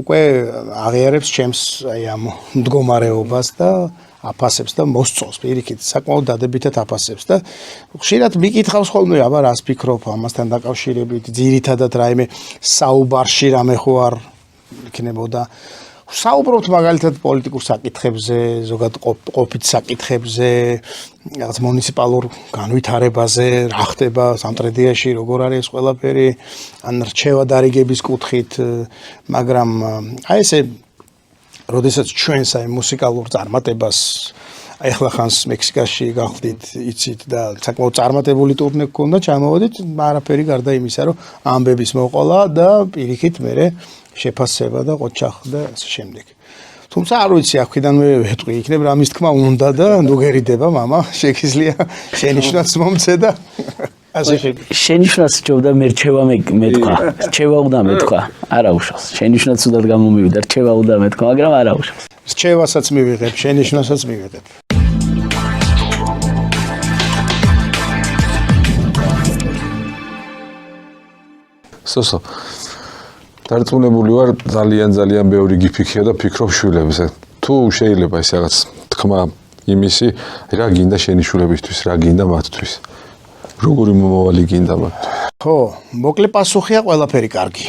უკვე აღიარებს ჩემს აი ამ მდგომარეობას და აფასებს და მოსწონს პირიქით საკმაოდ დადებითად აფასებს და ხშირად მიკითხავს ხოლმე აბა რას ფიქრობ ამასთან დაკავშირებით ძირითადად რაიმე საუბარში რამე ხო არ იქნებოდა საუბრობთ მაგალითად პოლიტიკურ საკითხებზე, ზოგადად ყოფით საკითხებზე, რაღაც მუნიციპალურ განვითარებაზე, რა ხდება სამტრედიაში, როგორ არის ყველაფერი, ან რჩევა დარიგების კუთხით, მაგრამ აი ესე როდესაც ჩვენს აი მუსიკალურ წარმატებას აი ახლა ხანს მექსიკაში გავხდით, იცით და საკმაოდ წარმატებული ტურნე გქონდა, ჩამოვედით, არაფერი გარდა იმისა, რომ ამბების მოყოლა და პირიქით მერე შეფასება და ყოჩახ და ასე შემდეგ. თუმცა არ ვიცი აქედანვე ვეტყვი, იქნებ რამის თქმა უნდა და ნუ გერიდება мама, შეგიძლია შენიშვნაც მომცე და ასე შემდეგ. შენიშვნაც ჯობდა მე რჩევა მეთქვა. რჩევა უნდა მეთქვა. არა უშავს. შენიშვნაც უდად გამომივიდა, რჩევა უნდა მეთქვა, მაგრამ არა უშავს. რჩევასაც მივიღებ, შენიშვნასაც მივიღებ. სოსო დარწმუნებული ვარ ძალიან ბევრი გიფიქრია და ფიქრობ შვილებზე. თუ შეიძლება ეს რაღაც თქმა იმისი, რა გინდა შენი შვილებისთვის, რა გინდა მათთვის. როგორი მომავალი გინდა მათთვის? ხო, მოკლე პასუხია ყველაფერი კარგი.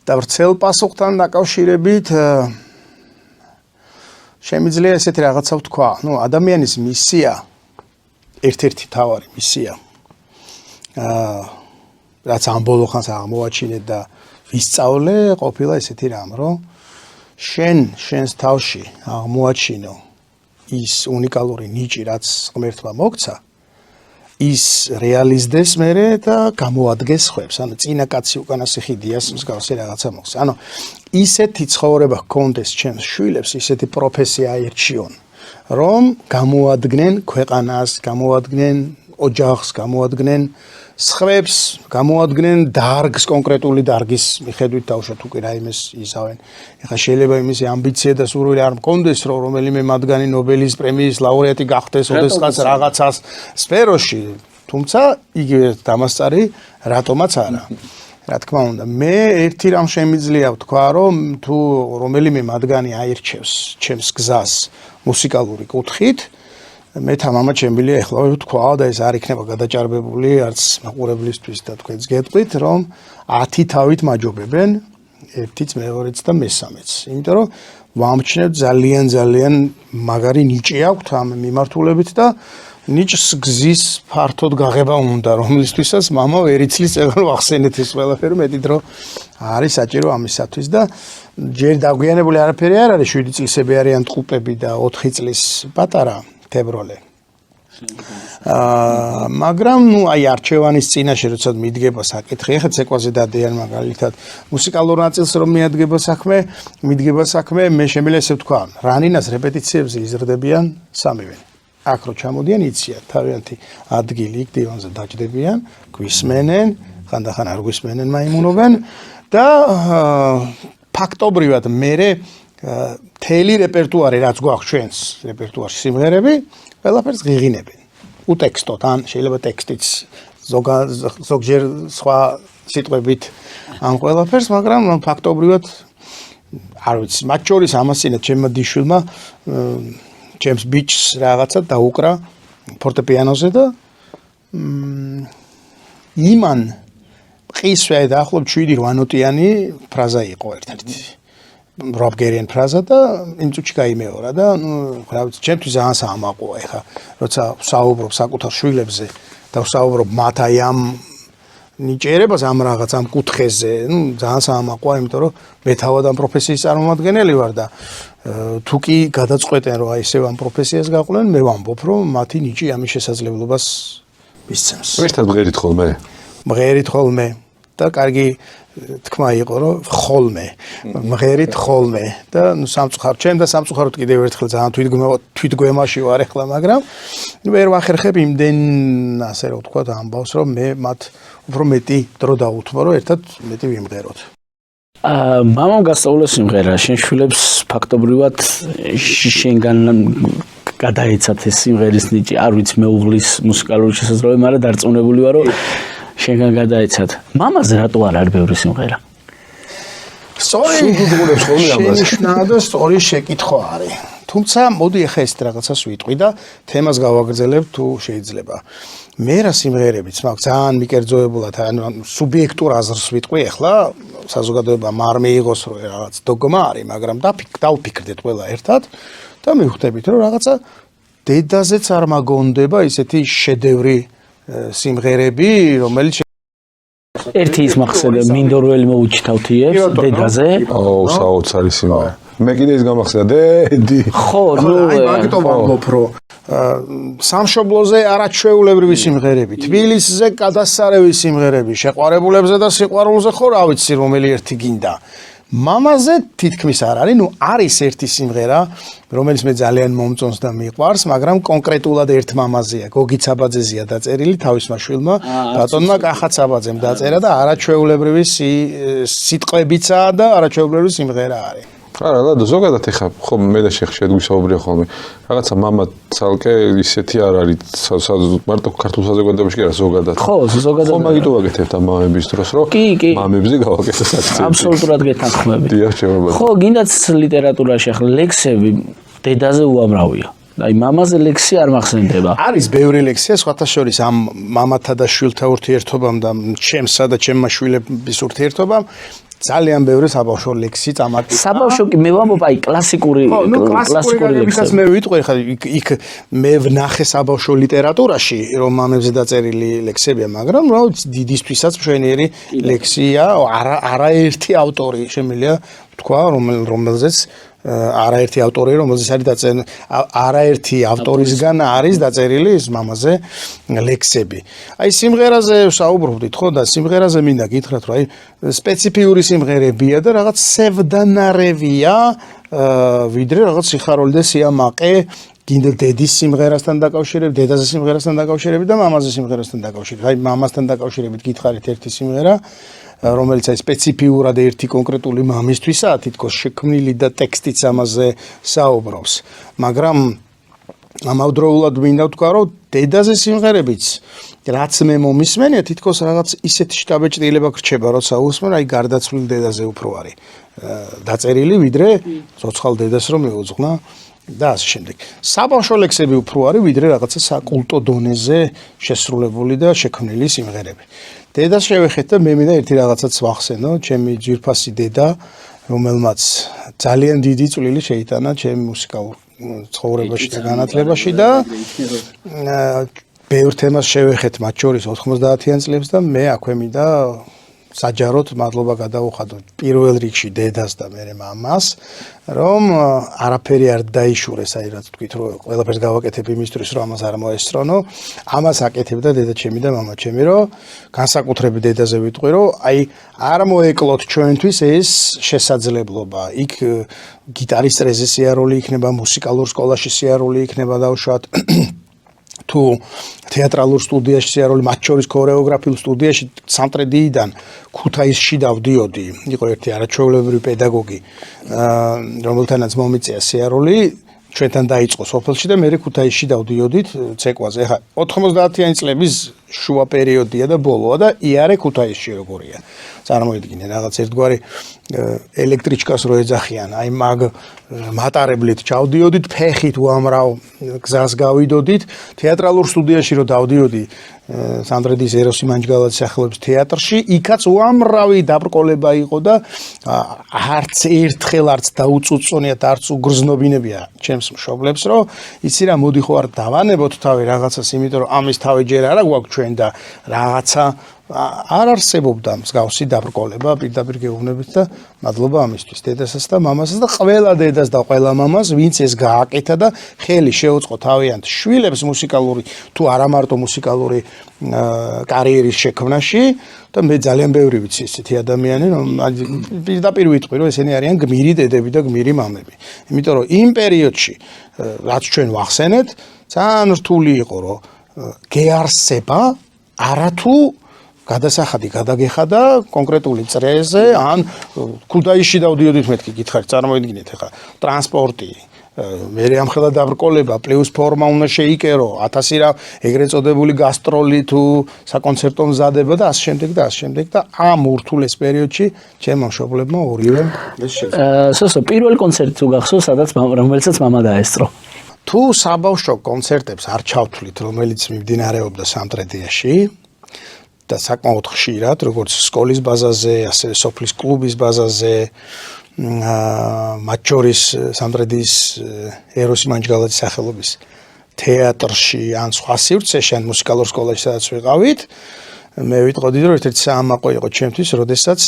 და ვრცელ პასუხთან დაკავშირებით შემიძლია ესეთი რაღაცა ვთქვა. ნუ ადამიანის მისია ერთ-ერთი თავარი მისია. რაც ამ ბოლო ხანს აღმოაჩინე და ვისწავლე, ყოფილა ესეთი რამ, რომ შენს თავში აღმოაჩინო ის უნიკალური ნიჭი, რაც ღმერთმა მოგცა, ის რეალიზდეს მერე და გამოადგეს ხვებს. ანუ წინა კაცი უკანასი ხიდიას მსგავსი რაღაცა მოხსა. ანუ ისეთი ცხოვრება ჰქონდეს ჩემს შვილებს, ისეთი პროფესია აირჩიონ, რომ გამოადგნენ ქვეყანას, გამოადგნენ ოჯახს, გამოადგნენ სხვებს, გამოადგნენ დარგს, კონკრეტული დარგის მიხედვით თავშოთ უკვე რაიმეს იზავენ. ეხლა შეიძლება იმისი ამბიცია და სურვილი არ მქონდეს, რომ რომელიმე მათგანი ნობელის პრემიის ლაურეატი გახდეს ოდესღაც რაღაცას სფეროში, თუმცა იგივე დამასწარი რატომაც არა. რა თქმა უნდა, მე ერთი რამ შემიძლია ვთქვა, რომ თუ რომელიმე მათგანი აირჩევს ჩემს გზას მუსიკალური კუთხით, მე თამამად შემიძლია ეხლა ვთქვა და ეს არ იქნება გადაჭარბებული არც მაყურებლისთვის და თქვენს გეტყვით, რომ 10 თავით მაჯობებენ ერთიც, მეორეც და მესამეც. იმიტომ რომ ვამჩნევ ძალიან მაგარი ნიჭი აქვთ ამ მიმართულებით და ნიჭს გზის ფართოდ გაღება უნდა, რომლისთვისაც მამა ვერ იცლის ეგრე ვახსენეთ ეს ყველაფერი, მეტი დრო არის საჭირო ამისათვის და ჯერ დაგვიანებული არაფერი არ არის, 7 წლისები არიან ტყუპები და 4 წლის პატარა თებროლე. მაგრამ ნუ აი არჩევანის წინაშე როცა მიდგება საკითხი, ეხლა ცეკვაზე დადიან მაგალითად მუსიკალურ ნაწილს რომ მიადგება საქმე, მე შემიძლია ესე ვთქვა, რანინას რეპეტიციებზე იზრდებიან სამივე. აქ რო ჩამოდიან იციან, თავიანთი ადგილი იქ დივანზე დაჭდებიან, გვისმენენ, ხანდახან არ გვისმენენ, მაიმუნობენ და ფაქტობრივად მე მთელი რეპერტუარი რაც გვაქვს ჩვენს რეპერტუარში სიმღერები, ყველაფერს ღიღინებენ. უტექსტოთ, ან შეიძლება ტექსტიც ზოგჯერ სხვა სიტყვებით ამ ყველაფერს, მაგრამ ფაქტობრივად არ ვიცი, მათ შორის ამასინა ჩემმა დიშვილმა ჩემს ბიჭს რაღაცა დაუკრა ფორტეპიანოზე და იმან ყისვე დაახლოებით 7-8 ნოტიანი ფრაზა იყო ერთ-ერთი. რობგერიან ფრაზა და იმ წუთში გაიმეორა და რა ვიცი, ჩემთვის ძალიან საამაყოა ეხა, როცა ვსაუბრობ საკუთარ შვილებზე და ვსაუბრობ მათ აი ამ ნიჭიერებას ამ რაღაც ამ კუთხეზე, ძალიან საამაყოა, იმიტომ რომ მე თავად ამ პროფესიის წარმომადგენელი ვარ და თუ კი გადაწყვეტენ რომ აი ესე ამ პროფესიას გაყვნენ, მე ვამბობ რომ მათი ნიჭი ამის შესაძლებლობას მისცემს. ერთად მღერით ხოლმე? მღერით ხოლმე და კარგი თქმა იყო რომ ხოლმე მღერით ხოლმე და ნუ სამწუხაროდ ჩემ და სამწუხაროდ კიდევ ერთხელ ძალიან თვითგვემაში ვარ ახლა, მაგრამ ვერ ვახერხებ იმდენ ასე რომ ვთქვა ამბავს რომ მე მათ უფრო მეტი დრო დავუთმო რომ ერთად მეტი ვიმღეროთ. მამამ გასწავლა სიმღერა, შენ შვილებს ფაქტობრივად შენგან გადაეცათ ეს სიმღერის ნიჭი, არ ვიცი მეუღლის მუსიკალური შესაძლებლობები, მაგრამ დარწმუნებული ვარ რომ შენგან გადაეცათ. მამაზე რატო არ არის ბევრი სიმღერა? სწორი შენიშნა და სწორი შეკითხვა არის. თუმცა მოდი ახლა ეს რაღაცას ვიტყვი და თემას გავაგრძელებ თუ შეიძლება. მე რა სიმღერებიც მაქვს ძალიან მიკერძოებულად, ანუ სუბიექტურ აზრს ვიტყვი ახლა, საზოგადოებამ არ მიიღოს რომ რაღაც დოგმა არის, მაგრამ დავფიქრდეთ ყველა ერთად და მივხვდებით რომ რაღაცა დედაზეც არ მაგონდება ისეთი შედევრი სიმღერები, რომელიც ერთი ის მახსენდა მინდორველი მოუჩთავთიებს დედაზე. აუ, საოცარი სიმღერა. მე კიდე ის გამახსენდა დედი. ხო, ნუ აი მაგიტომ ვამბობ რომ სამშობლოზე არაჩვეულებრივი სიმღერები, თბილისზე გადასარევი სიმღერები, შეყვარებულებზე და სიყვარულზე ხო რა ვიცი რომელი ერთი გინდა. მამაზე თითქმის არ არის, ნუ არის ერთი სიმღერა, რომელიც მე ძალიან მომწონს და მიყვარს, მაგრამ კონკრეტულად ერთ მამაზეა, გოგი ცაბაძეზეა დაწერილი თავისმა შვილმა, ბატონმა კახა ცაბაძემ დაწერა და არაჩვეულებრივი სიტყვებიცაა და არაჩვეულებრივი სიმღერა არის. არა, და ზოგადად ეხა ხო მე და შეხშედ გვისაუბრია ხოლმე. რაღაცა მამა ცალკე ისეთი არ არის, მარტო ქართულ საზოგადოებაში კი არა, ზოგადად. ხო, ზოგადად. ხო, მაგით ვაკეთებთ ამ მამების დროს, რომ მამებზე გავაკეთოთ აქცენტი. აბსოლუტურად გეთანხმებით. დიახ, შემოგვიყვება. ხო, გინდაც ლიტერატურაში ახლა ლექსები დედაზე უამრავია. აი მამაზე ლექსი არ მახსენდება. არის ბევრი ლექსია, სხვათა შორის ამ მამათა და შვილთა ურთიერთობამ და ჩემსა და ჩემმა შვილების ურთიერთობამ ძალიან ბევრი საბავშვო ლექსი წამატი. საბავშვო კი მე ვამბობ აი კლასიკური კლასიკურებსაც მე ვიტყვი ხა იქ მე ვნახე საბავშვო ლიტერატურაში რომ მამებზე დაწერილი ლექსებია, მაგრამ რა დიდისთვისაც მშვენიერი ლექსია, არაერთი ავტორი შემიძლია თქვა რომელზეც არაერთი ავტორი რომელზეც არის დაწერილი არაერთი ავტორისგან არის დაწერილი ის მამაზე ლექსები. აი სიმღერაზე საუბრობდით ხო და სიმღერაზე მინდა გითხრათ რომ აი სპეციფიური სიმღერებია და რაღაც სევდანარევია ვიდრე რაღაც სიხარული და სიამაყე გინდა დედის სიმღერასთან დაკავშირებით, დედაზე სიმღერასთან დაკავშირებით და მამაზე სიმღერასთან დაკავშირებით. აი მამასთან დაკავშირებით გითხარით ერთი სიმღერა რომელიც აი სპეციფიურად ერთი კონკრეტული მამისთვისაა თითქოს შექმნილი და ტექსტიც ამაზე საუბრობს. მაგრამ ამავდროულად მინდა ვთქვა რომ დედაზე სიმღერებიც რაც მე მომისმენია თითქოს რაღაც ისეთი შთაბეჭდილება გრჩება როცა უსმენ აი გარდაცვლილ დედაზე უფრო არის დაწერილი ვიდრე ცოცხალ დედას რომ მეუძღვნა და ასე შემდეგ. საბავშვო ლექსები უფრო არის ვიდრე რაღაცა საკულტო დონეზე შესრულებული და შექმნილი სიმღერები. დედას შევეხეთ და მე მინდა ერთი რაღაცაც ვახსენო, ჩემი ძვირფასი დედა, რომელმაც ძალიან დიდი წვლილი შეიტანა ჩემ მუსიკალურ ცხოვრებაში და განათლებაში და ბევრ თემას შევეხეთ, მათ შორის 90-იან წლებს და მე აქვე მინდა საჯაროდ მადლობა გადავუხადო პირველ რიგში დედას და მე მამას, რომ არაფერი არ დაიშურეს, აი რაც თქვით, რომ ყველაფერს გავაკეთებ იმისთვის, რომ ამას არ მოესწრონო, ამას აკეთებდა დედა ჩემი და მამა ჩემი, რომ განსაკუთრებით დედაზე ვიტყვი, რომ აი არ მოეკლოთ ჩვენთვის ეს შესაძლებლობა. იქ გიტარის წრეზე სიარული იქნება, მუსიკალურ სკოლაში სიარული იქნება დავუშვათ თუ თეატრალურ სტუდიაში სიარული, მათ შორის ქორეოგრაფიულ სტუდიაში სამტრედიიდან ქუთაისში დავდიოდი. იყო ერთი არაჩვეულებრივი პედაგოგი, რომელთანაც მომიწია სიარული, ჩვენთან დაიწყო სოფელში და მე ქუთაისში დავდიოდით ცეკვაზე. ეხლა 90-იანი წლების შუა პერიოდია და ბოლოა და იარე ქუთაისში როგორია. წარმოიდგინე რაღაც ერთგვარი ელექტრიჩკას რო ეძახიან, აი მაგ მატარებლით ჩავდიოდით, ფეხით უამრავ გზას გავიდოდით, თეატრალურ სტუდიაში რო დავდიოდი სამტრედის ეროსი მანჯგალაძის სახელობის თეატრში, იქაც უამრავი დაბრკოლება იყო და არც ერთხელ არც დაუწუწონიათ, არც უგრძნობინებია ჩემს მშობლებს, რომ იცი რა მოდი ხო არ დავანებოთ თავი რაღაცას, იმიტომ რომ ამის თავი ჯერ არა გვაქვს ჩვენ და რაღაცა არ არსებობდა მსგავსი დაბრკოლება პირდაპირ გეუბნებით და მადლობა ამისთვის დედასაც და მამასაც და ყველა დედას და ყველა მამას ვინც ეს გააკეთა და ხელი შეუწყო თავიანთ შვილებს მუსიკალური თუ არა მარტო მუსიკალური კარიერის შექმნაში და მე ძალიან ბევრი ვიცი ესეთი ადამიანი რომ პირდაპირ ვიტყვი რომ ესენი არიან გმირი დედები და გმირი მამები იმიტომ რომ იმ პერიოდში რაც ჩვენ ვახსენეთ ძალიან რთული იყო რომ გეარსება არათუ გადასახადი გადაგეხადა კონკრეტული წრეზე ან ქუთაისში დავდიოდით მეთქი გითხარით წარმოიდგინეთ ახლა ტრანსპორტი მე ამხელა დაბრკოლება პლუს ფორმა უნდა შეიკერო 1000 რა ეგრეთ წოდებული გასტროლი თუ საკონცერტო მზადება და ასე შემდეგ და ამ ურთულეს პერიოდში ჩემო მშობლებმა ორივე ეს შეძლო სოსო პირველი კონცერტი თუ გახსოვს სადაც რომელსაც მამა დაესწრო თუ საბავშვო კონცერტებს არ ჩავთვლით რომელიც მიმდინარეობდა სამტრედიაში და საკმაოდ ხშირად, როგორც სკოლის ბაზაზე, ასევე სოფლის კლუბის ბაზაზე, მათ შორის სამტრედის ეროსი მანჯგალაძის სახელობის თეატრში ან სხვა სივრცეში, ან მუსიკალურ სკოლაში სადაც ვიყავით, მე ვიტყოდი, რომ ერთ-ერთი საამაყო იყო ჩემთვის, როდესაც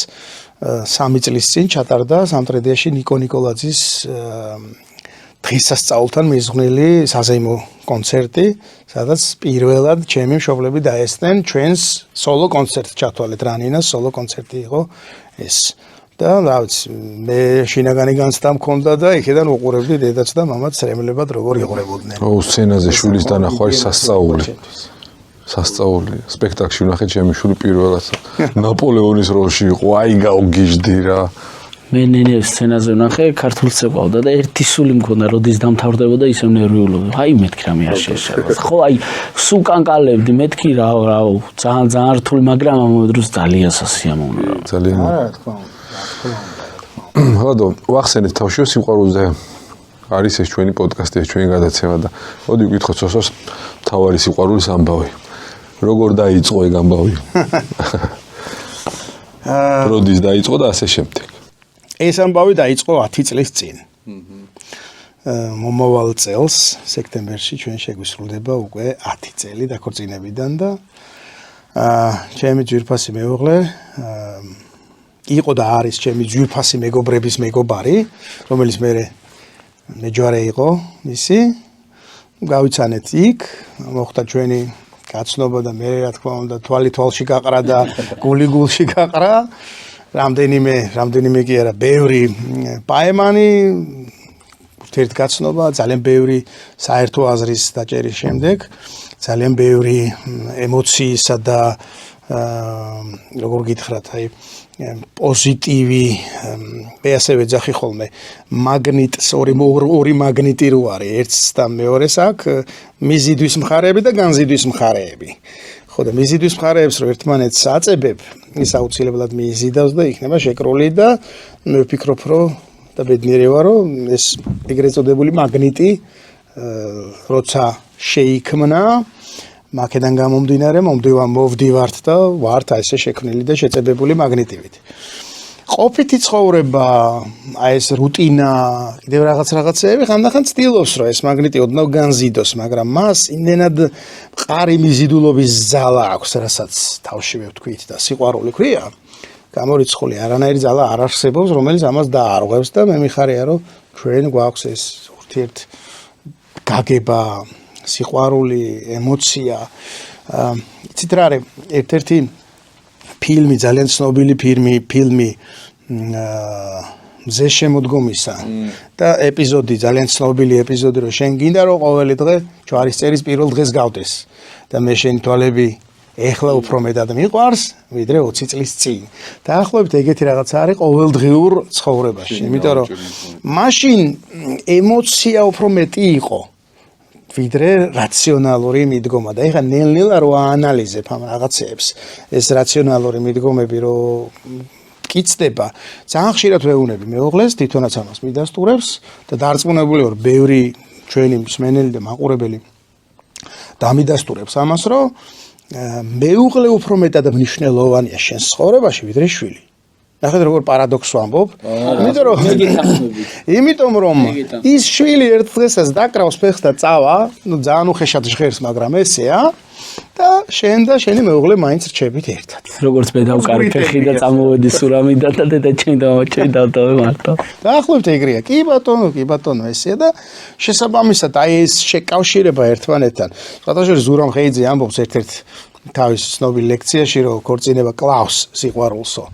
3 წლის წინ ჩატარდა სამტრედიაში ნიკო ნიკოლაძის დღესასწაულთან მიზღვნილი საზეიმო კონცერტი, სადაც პირველად ჩემი მშობლები დაესწნენ ჩვენს სოლო კონცერტს ჩათვალეთ რანინას სოლო კონცერტი იყო ეს. და რა ვიცი, მე შინაგანი განცდა მქონდა და იქიდან უყურებდი დედაც და მამაც სრემლებად როგორ იყურებოდნენ. ო სცენაზე შვილის დანახვა არის სასწაული. სპექტაკლში ვნახე ჩემი შვილი პირველად ნაპოლეონის როლში იყო, აი გავგიჟდი რა. მე ნენეს სცენაზე ვნახე, ქართულს ეყავდა და ერთი სული მქონდა, როდის დამთავრდებოდა ისევ ნერვიულობდა. აი მეთქი რამე არ შეშალა. ხო, აი სულ კანკალებდი, მეთქი რა, ძალიან რთული, მაგრამ ამ დროს ძალიან სასიამოვნო. ძალიან. რა თქმა უნდა. ხოდო, ვახსენეთ თავშიო სიყვარულზე. არის ეს ჩვენი პოდკასტი, ეს ჩვენი გადაცემა და მოდი ვკითხოთ სოსოს თავარი სიყვარულის ამბავი. როგორ დაიწყო ეგ ამბავი? როდის დაიწყო და ასე შემდეგ. ეს ამბავი დაიწყო 10 წლის წინ. მომავალ წელს სექტემბერში ჩვენ შეგვისრულდება უკვე 10 წელი დაქორწინებიდან და ჩემი ძვირფასი მეუღლე იყო და არის ჩემი ძვირფასი მეგობრების მეგობარი, რომელიც მეჯვარე იყო მისი. გავიცანეთ იქ, მოხდა ჩვენი გაცნობა და მე რა თქმა უნდა თვალი თვალში გაყრა და გული გულში გაყრა. რამდენიმე კი არა, ბევრი პაემანი, ურთიერთგაცნობა, ძალიან ბევრი საერთო აზრის დაჭერის შემდეგ, ძალიან ბევრი ემოციისა და როგორ გითხრათ, აი პოზიტივი, მე ასე ვეძახი ხოლმე, მაგნიტს ორი მაგნიტი რო არის, ერთს და მეორეს აქვს მიზიდვის მხარეები და განზიდვის მხარეები. ხო და მიზიდვის მხარეებს რო ერთმანეთს აწებებ, ის აუცილებლად მიიზიდავს და იქნება შეკრული და მე ვფიქრობ, რომ და ბედნიერი ვარ, რომ ეს ეგრეთ წოდებული მაგნიტი როცა შეიქმნა, მაქედან გამომდინარე მოვდივართ და ვართ ესე შექმნილი და შეწებებული მაგნიტივით. ყოფითი ცხოვრება, აი ეს რუტინა, კიდევ რაღაცეები ხანდახან ცდილობს, რომ ეს მაგნიტი ოდნავ განზიდოს, მაგრამ მას იმდენად მყარი მიზიდულობის ძალა აქვს, რასაც თავშივე ვთქვით და სიყვარული ქვია. გამორიცხული არანაირი ძალა არ არსებობს, რომელიც ამას დაარღვევს და მე მიხარია, რომ ჩვენ გვაქვს ეს ურთიერთ გაგება, სიყვარული, ემოცია. იცით რა არის, ერთ-ერთი ფილმი, ძალიან ცნობილი ფილმი მზე შემოდგომისა და ეპიზოდი, ძალიან ცნობილი ეპიზოდი, რომ შენ გინდა რომ ყოველი დღე ჯვარისწერის პირველ დღეს გავდეს და მე შენი თვალები ეხლა უფრო მეტად მიყვარს, ვიდრე 20 წლის წინ. დაახლოებით ეგეთი რაღაცა არის ყოველდღიურ ცხოვრებაში, იმიტომ რომ მაშინ ემოცია უფრო მეტი იყო ვიდრე რაციონალური მიდგომა და ეხლა ნელ-ნელა რო აანალიზებ ამ რაღაცებს, ეს რაციონალური მიდგომები რო მტკიცდება, ძალიან ხშირად ვეუბნები მეუღლეს, თვითონაც ამას მიდასტურებს და დარწმუნებული ვარ, ბევრი ჩვენი მსმენელი და მაყურებელი დამიდასტურებს ამას, რომ მეუღლე უფრო მეტად მნიშვნელოვანია შენ ცხოვრებაში, ვიდრე შვილი. ნახეთ როგორ პარადოქსს ვამბობ. იმიტომ რომ ის შვილი ერთ დღესაც დაკრავს ფეხს და წავა, ძალიან უხეშად ჟღერს, მაგრამ ესეა და შენ და შენი მეუღლე მაინც რჩებით ერთად. როგორც მე დავკარი ფეხი და წამოვედი სურამიდან და დედა ჩემი დავტოვე მარტო. დაახლოებით ეგრეა. კი ბატონო, ესეა და შესაბამისად აი ეს შეკავშირება ერთმანეთთან. სხვადასხვა ზურამ ხეიძე ამბობს ერთ-ერთ თავის ცნობილ ლექციაში, რომ ქორწინება კლავს სიყვარულსო.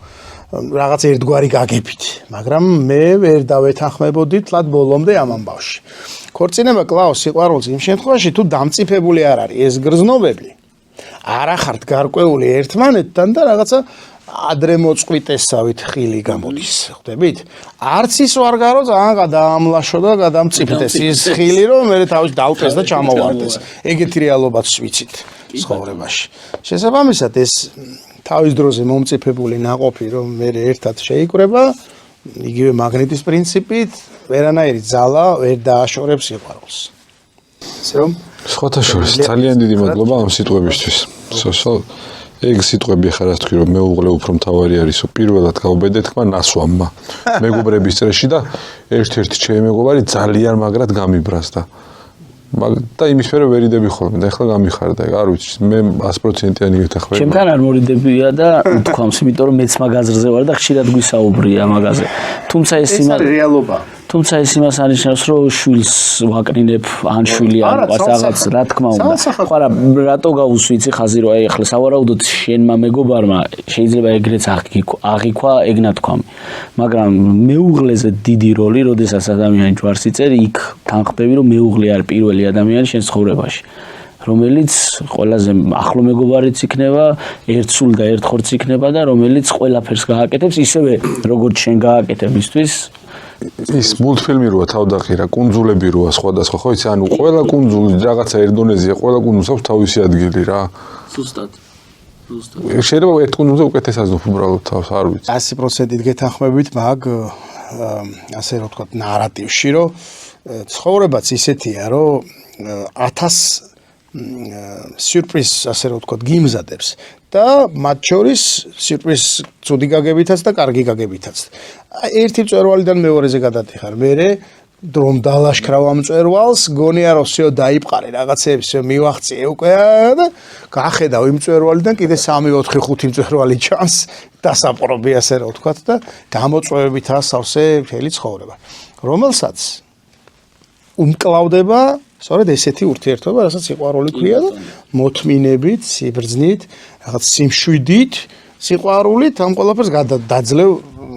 რაღაც ერთგვარი გაგებით, მაგრამ მე ვერ დავეთანხმებოდი თლად ბოლომდე ამ ამბავში. ქორწინება კლავს სიყვარულს იმ შემთხვევაში, თუ დამწიფებული არ არის ეს გრძნობები. არ ახართ გარკვეული ერთმანეთთან და რაღაცა ადრე მოწყვიტესავით ხილი გამოდის, ხვდებით? არც ის ვარ გარო ძალიან გადაამლაშო და გადამწიფდეს ის ხილი, რომ მე თავის დავკეს და ჩამოვარდეს. ეგეთი რეალობაც ვიცით ცხოვრებაში. შესაბამისად ეს თავის დროზე მომწიფებული ნაყოფი, რომ მე ერთად შეიკრება, იგივე მაგნიტის პრინციპით, ვერანაირი ძალა ვერ დააშორებს სიყვარულს. ასე რომ სხვათა შორის ძალიან დიდი მადლობა ამ სიტყვებისთვის. ეგ სიტყვები ხარ რა თქვი, რომ მეუღლე უფრო მთავარი არისო, პირველად გავბედე თქვა ნასვამმა. მეგობრების წრეში და ერთ-ერთი ჩემი მეგობარი ძალიან მაგრად გამიბრას და იმის მერე ვერიდები ხოლმე და ეხლა გამიხარდა, არ ვიცი, მე 100%-იანი გეთახმები. ჩემთან არ მორიდებია და უთქვამს, იმიტომ რომ მეც მაგაზრზე ვარ და ხშირად გვისაუბრია მაგაზე. თუმცა ეს რეალობა. თუმცა ეს იმას ანიშნავს, რომ შვილს ვაკნინებ, ან შვილი ან რაღაც, რა თქმა უნდა. ხო არა, რატო გავუსვიცი ხაზი რომ აი ახლა სავარაუდოდ შენმა მეგობარმა შეიძლება ეგრეც აღიქვა, ეგ ნათქვამი. მაგრამ მეუღლეზე დიდი როლი, როდესაც ადამიანი ჯვარს იწერი, იქ თანხმდები, რომ მეუღლე არის პირველი ადამიანი შენ ცხოვრებაში. რომელიც ყველაზე ახლო მეგობარიც იქნება, ერთსულ და ერთხორც იქნება და რომელიც ყველაფერს გააკეთებს, ისევე როგორც შენ გააკეთებ ისთვის. ის მულტფილმი როა თავდაყირა, კუნძულები როა სხვადასხვა, ხო იცი, ანუ ყველა კუნძული რაღაცა ერდონეზია, ყველა კუნძულს აქვს თავისი ადგილი რა. ზუსტად. შეიძლება ერთ კუნძულზე უკეთეს აზნობ უბრალოდ თავს, არ ვიცი. 100%-ით გეთანხმებით მაგ ასე რომ ვთქვათ ნარატივში, რომ ცხოვრებაც ისეთია, რომ 1000 სიურპრიზს, ასე რომ ვთქვათ, გიმზადებს და მათ შორის სიურპრიზ ცუდი გაგებითაც და კარგი გაგებითაც. ერთი მწვერვალიდან მეორეზე გადადიხარ. მერე რომ დალაშქრავ ამ მწვერვალს, გონია რომ всё დაიპყარე, რაღაცეებს всё მივახციე უკვე და გახედავ იმ მწვერვალიდან კიდე 3-4-5 მწვერვალი ჩანს დასაპყრობი, ასე რომ ვთქვათ და გამოწვევებითაა სავსე მთელი ცხოვრება. რომელსაც უმკლავდება სწორედ ესეთი ურთიერთობა, რასაც სიყვარული ქვია და მოთმინებით, სიბრძნით, რაღაც სიმშვიდით, სიყვარულით ამ ყველაფერს დაძლევ,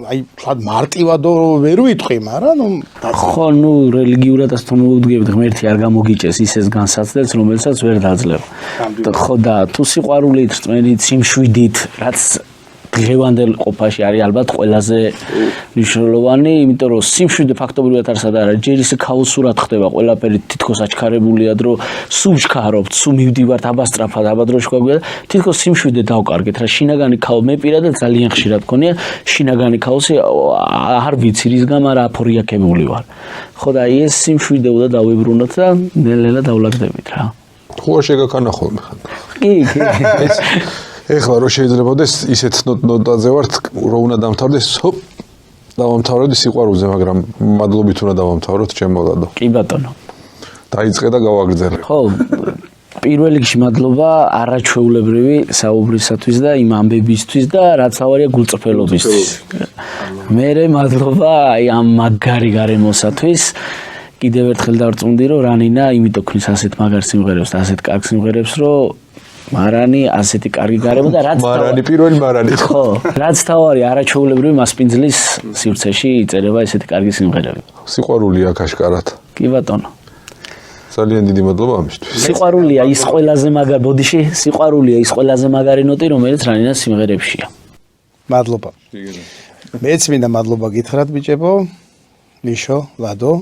აი, თქვათ მარტივადო ვერ ვიტყვი, მაგრამ ხო, ნუ რელიგიურადაც თუ მოვუდგებით, ღმერთი არ გამოგიჭეს ისეს განსაცდელს, რომელსაც ვერ დაძლევ. ხო და თუ სიყვარულით, რწმენით, სიმშვიდით, რაც დღევანდელ ყოფაში არის ალბათ ყველაზე მნიშვნელოვანი, იმიტომ რომ სიმშვიდე ფაქტობრივად არსად არა, ჯერ ისე ქაოსურად ხდება ყველაფერი, თითქოს აჩქარებულია, რომ სულ ვჩქარობთ, სულ მივდივართ აბასტრაფად, აბადროში გვაგვია, თითქოს სიმშვიდე დავკარგეთ, რა შინაგანი ქაო მე პირადად ძალიან ხშირად მქონია, შინაგანი ქაოსი არ ვიცი რის გამო, არა აფორიაქებული ვარ. ხო და ეს სიმშვიდე უნდა დავიბრუნოთ და ნელ-ნელა დავლაგდებით რა. ხო შეგაქანა ხოლმე. კი. ეხლა რო შეიძლებადეს ისეთ ნოტაზე ვართ, რომ უნდა დამთავრდეს, დავამთავროთ სიყვარულზე, მაგრამ მადლობით უნდა დავამთავროთ ჩემო ლადო. კი ბატონო. დაიწყე და გავაგრძელე. ხო, პირველ რიგში მადლობა არაჩვეულებრივი საუბრისათვის და იმ ამბებისთვის და რაც ავარია გულწრფელობისთვის. მერე მადლობა აი ამ მაგარი გარემოსათვის. კიდევ ერთხელ დავწუნდი, რომ რანინა იმიტომ ქნის ასეთ მაგარ სიმღერებს და ასეთ კარგ სიმღერებს, რომ მარანი ასეთი კარგი გარემო და რაც მარანი პირველი მარანი. ხო, რაც თავარი არაჩვეულებრივი მასპინძლის სივრცეში იწერება ესეთი კარგი სიმღერები. სიყვარულია აქ აშკარად. კი ბატონო. ძალიან დიდი მადლობა ამისთვის. სიყვარულია ის ყველაზე მაგარი ბოდიში, სიყვარულია ის ყველაზე მაგარი ნოტი, რომელიც რანინას სიმღერებშია. მადლობა. მეც მინდა მადლობა გითხრათ ბიჭებო, ნიშო, ლადო.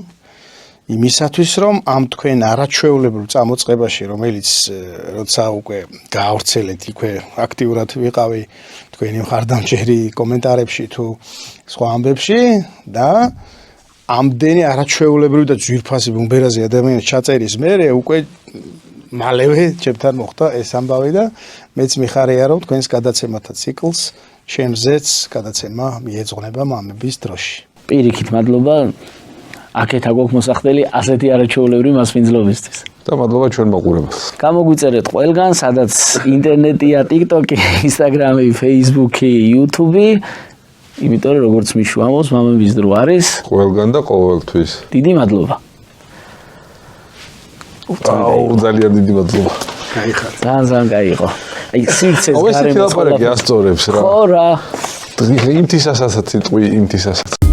იმისათვის რომ ამ თქვენ არაჩვეულებრივ წამოწყებაში, რომელიც როცა უკვე გაავრცელეთ, იქვე აქტიურად ვიყავი თქვენი მხარდამჭერი კომენტარებში თუ სხვა ამბებში და ამდენი არაჩვეულებრივი და ძვირფასი ბუმბერაზე ადამიანის ჩაწერის მერე უკვე მალევე ჩემთან მოხდა ეს ამბავი და მეც მიხარია რომ თქვენს გადაცემათა ციკლს შემზეც გადაცემა მიეძღვნება მამების დროში. პირიქით მადლობა. აქეთ აგვაქვს მოსახდელი ასეთი არაჩვეულებრივი მასპინძლობისთვის. და მადლობა ჩვენ მაყურებელს. გამოგვიწერეთ ყველგან, სადაც ინტერნეტია, TikTok-ი, Instagram-ი, Facebook-ი, YouTube-ი. იმიტომ რომ როგორც მიშუ ამბობს, მამების დრო არის ყველგან და ყოველთვის. დიდი მადლობა. ძალიან დიდი მადლობა. გაიხარ. ძალიან კაი იყო. აი სივრცეს გარემოს ლაპარაკი ასწორებს რა. ხო რა. იმთისასაც იტყვი, იმთისასაც.